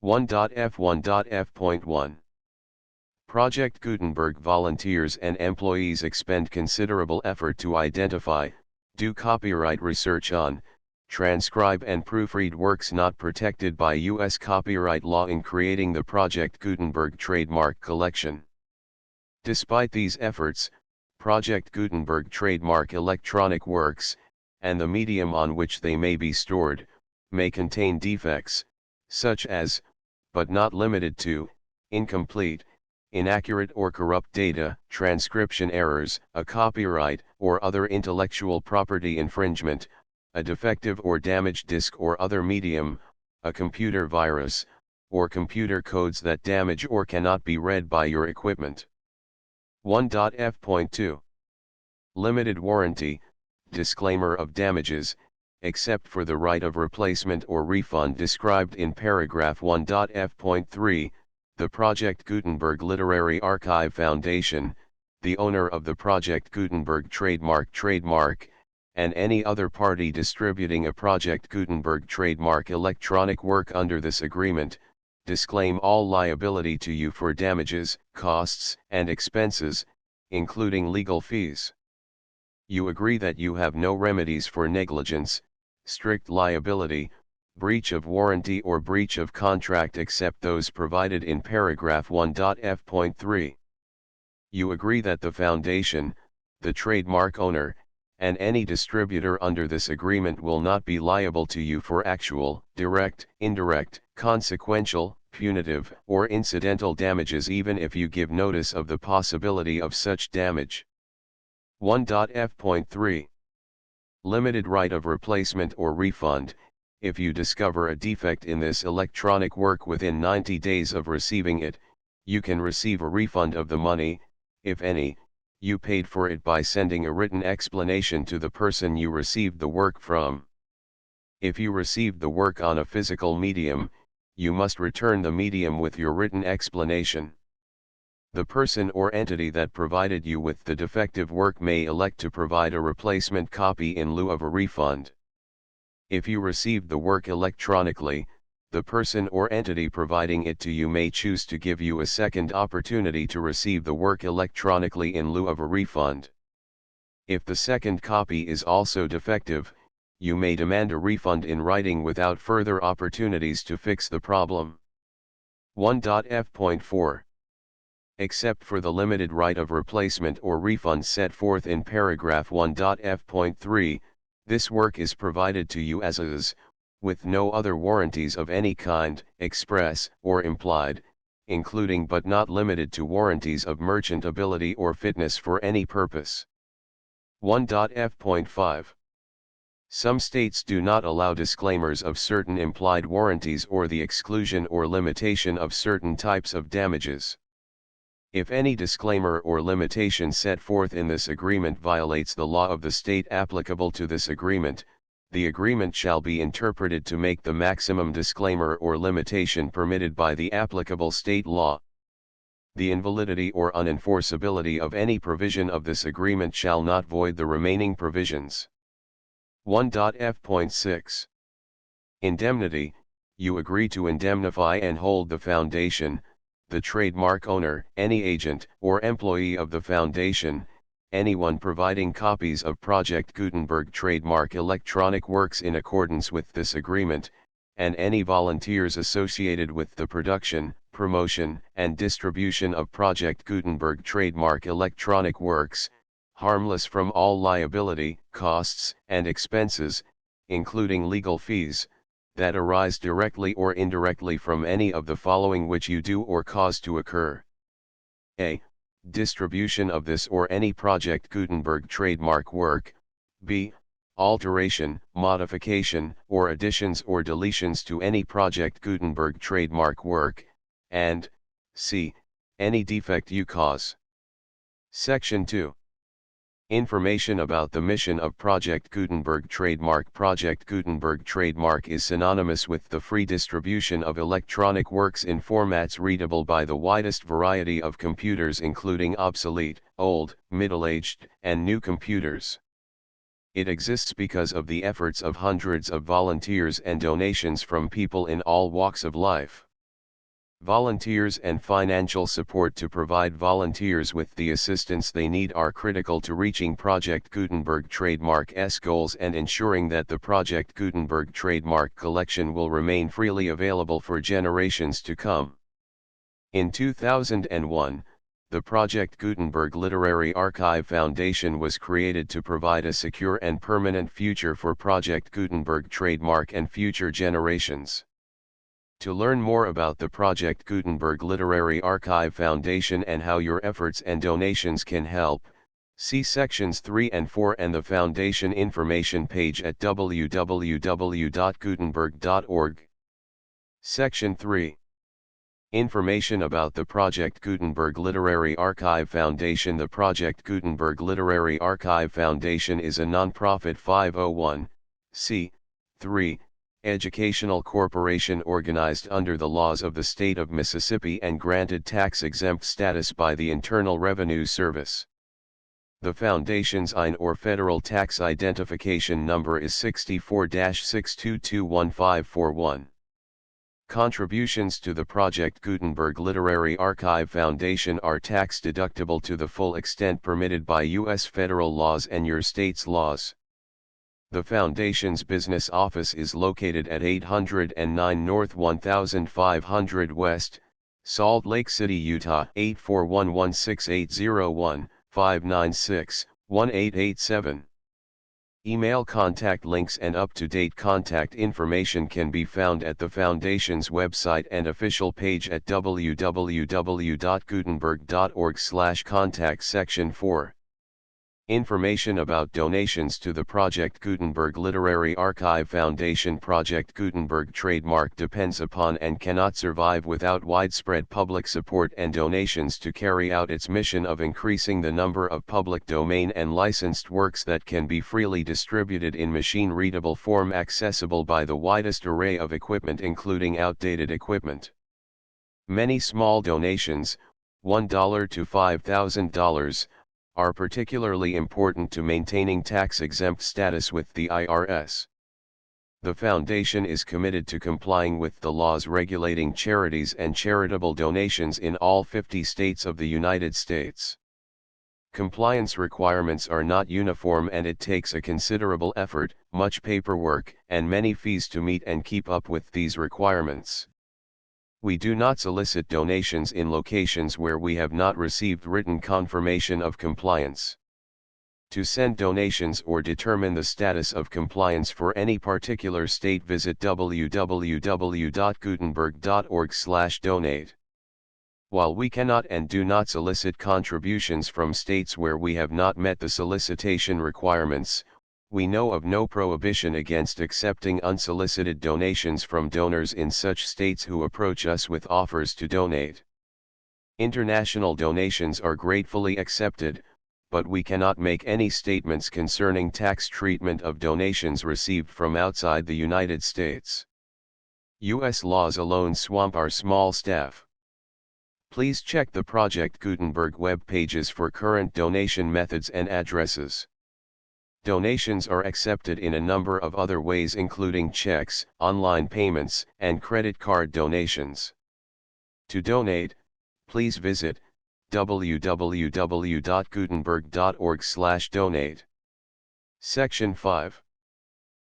Speaker 1: 1.f.1.f.1. Project Gutenberg volunteers and employees expend considerable effort to identify, do copyright research on, transcribe and proofread works not protected by U.S. copyright law in creating the Project Gutenberg trademark collection. Despite these efforts, Project Gutenberg trademark electronic works, and the medium on which they may be stored, may contain defects, such as, but not limited to, incomplete, inaccurate or corrupt data, transcription errors, a copyright or other intellectual property infringement, a defective or damaged disk or other medium, a computer virus, or computer codes that damage or cannot be read by your equipment. 1.f.2. Limited warranty, disclaimer of damages, except for the right of replacement or refund described in paragraph 1.f.3, the Project Gutenberg Literary Archive Foundation, the owner of the Project Gutenberg trademark, and any other party distributing a Project Gutenberg trademark electronic work under this agreement, disclaim all liability to you for damages, costs, and expenses, including legal fees. You agree that you have no remedies for negligence, strict liability, breach of warranty or breach of contract except those provided in paragraph 1.f.3. You agree that the Foundation, the trademark owner, and any distributor under this agreement will not be liable to you for actual, direct, indirect, consequential, punitive, or incidental damages even if you give notice of the possibility of such damage. 1.f.3. Limited right of replacement or refund. If you discover a defect in this electronic work within 90 days of receiving it, you can receive a refund of the money, if any, you paid for it by sending a written explanation to the person you received the work from. If you received the work on a physical medium, you must return the medium with your written explanation. The person or entity that provided you with the defective work may elect to provide a replacement copy in lieu of a refund. If you received the work electronically, the person or entity providing it to you may choose to give you a second opportunity to receive the work electronically in lieu of a refund. If the second copy is also defective, you may demand a refund in writing without further opportunities to fix the problem. 1.f.4. Except for the limited right of replacement or refund set forth in paragraph 1.f.3, this work is provided to you as is, with no other warranties of any kind, express or implied, including but not limited to warranties of merchantability or fitness for any purpose. 1.f.5. Some states do not allow disclaimers of certain implied warranties or the exclusion or limitation of certain types of damages. If any disclaimer or limitation set forth in this agreement violates the law of the state applicable to this agreement, the agreement shall be interpreted to make the maximum disclaimer or limitation permitted by the applicable state law. The invalidity or unenforceability of any provision of this agreement shall not void the remaining provisions. 1.f.6. Indemnity. You agree to indemnify and hold the Foundation, the trademark owner, any agent or employee of the foundation, anyone providing copies of Project Gutenberg trademark electronic works in accordance with this agreement, and any volunteers associated with the production, promotion, and distribution of Project Gutenberg trademark electronic works, harmless from all liability, costs, and expenses, including legal fees, that arise directly or indirectly from any of the following which you do or cause to occur. A. Distribution of this or any Project Gutenberg trademark work. B. Alteration, modification, or additions or deletions to any Project Gutenberg trademark work, and C. Any defect you cause. Section 2. Information about the mission of Project Gutenberg trademark. Project Gutenberg trademark is synonymous with the free distribution of electronic works in formats readable by the widest variety of computers, including obsolete, old, middle-aged, and new computers. It exists because of the efforts of hundreds of volunteers and donations from people in all walks of life. Volunteers and financial support to provide volunteers with the assistance they need are critical to reaching Project Gutenberg trademark's goals and ensuring that the Project Gutenberg trademark collection will remain freely available for generations to come. In 2001, the Project Gutenberg Literary Archive Foundation was created to provide a secure and permanent future for Project Gutenberg trademark and future generations. To learn more about the Project Gutenberg Literary Archive Foundation and how your efforts and donations can help, see sections 3 and 4 and the Foundation information page at www.gutenberg.org. Section 3. Information about the Project Gutenberg Literary Archive Foundation. The Project Gutenberg Literary Archive Foundation is a non-profit 501(c)(3) educational corporation organized under the laws of the state of Mississippi and granted tax-exempt status by the Internal Revenue Service. The Foundation's IN or Federal Tax Identification Number is 64-6221541. Contributions to the Project Gutenberg Literary Archive Foundation are tax-deductible to the full extent permitted by U.S. federal laws and your state's laws. The Foundation's business office is located at 809 North 1500 West, Salt Lake City, Utah 841-16801-596-1887. Email contact links and up-to-date contact information can be found at the Foundation's website and official page at www.gutenberg.org/contact. Section 4. Information about donations to the Project Gutenberg Literary Archive Foundation. Project Gutenberg trademark depends upon and cannot survive without widespread public support and donations to carry out its mission of increasing the number of public domain and licensed works that can be freely distributed in machine-readable form accessible by the widest array of equipment, including outdated equipment. Many small donations, $1 to $5,000, are particularly important to maintaining tax-exempt status with the IRS. The Foundation is committed to complying with the laws regulating charities and charitable donations in all 50 states of the United States. Compliance requirements are not uniform and it takes a considerable effort, much paperwork, and many fees to meet and keep up with these requirements. We do not solicit donations in locations where we have not received written confirmation of compliance. To send donations or determine the status of compliance for any particular state, visit www.gutenberg.org/donate. While we cannot and do not solicit contributions from states where we have not met the solicitation requirements, we know of no prohibition against accepting unsolicited donations from donors in such states who approach us with offers to donate. International donations are gratefully accepted, but we cannot make any statements concerning tax treatment of donations received from outside the United States. U.S. laws alone swamp our small staff. Please check the Project Gutenberg web pages for current donation methods and addresses. Donations are accepted in a number of other ways, including checks, online payments, and credit card donations. To donate, please visit www.gutenberg.org/donate. Section 5.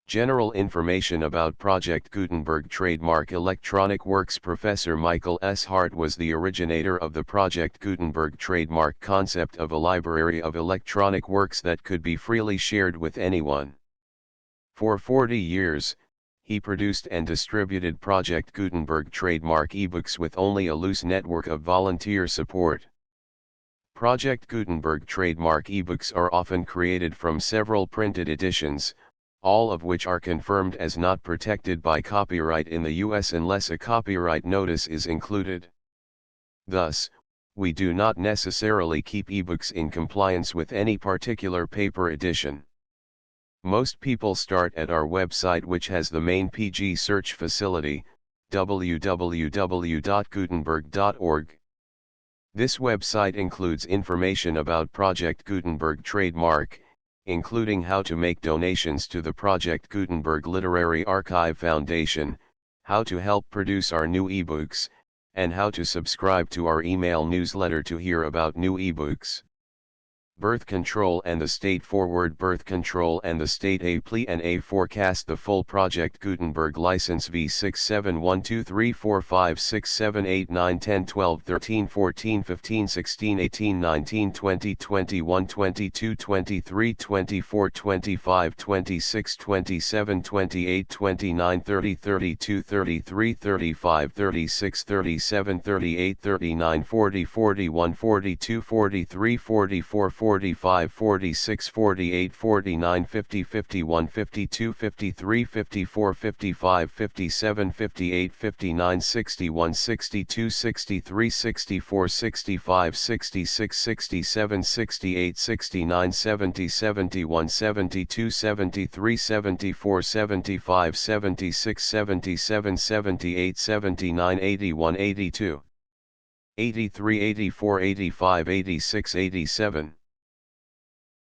Speaker 1: General information about Project Gutenberg Trademark Electronic Works. Professor Michael S. Hart was the originator of the Project Gutenberg trademark concept of a library of electronic works that could be freely shared with anyone. For 40 years, he produced and distributed Project Gutenberg trademark ebooks with only a loose network of volunteer support. Project Gutenberg trademark ebooks are often created from several printed editions, all of which are confirmed as not protected by copyright in the US unless a copyright notice is included. Thus, we do not necessarily keep ebooks in compliance with any particular paper edition. Most people start at our website, which has the main PG search facility, www.gutenberg.org. This website includes information about Project Gutenberg trademark, including how to make donations to the Project Gutenberg Literary Archive Foundation, how to help produce our new ebooks, and how to subscribe to our email newsletter to hear about new ebooks. Birth Control and the State. Forward. Birth Control and the State. A plea and a forecast. The full Project Gutenberg license V671234567891012232425262728293032333536373839404142434445 46 48 49 50 51 52 53 54 55 57 58 59 61 62 63 64 65 66 67 68 69 70 71 72 73 74 75 76 77 78 79 81 82 83 84 85 86 87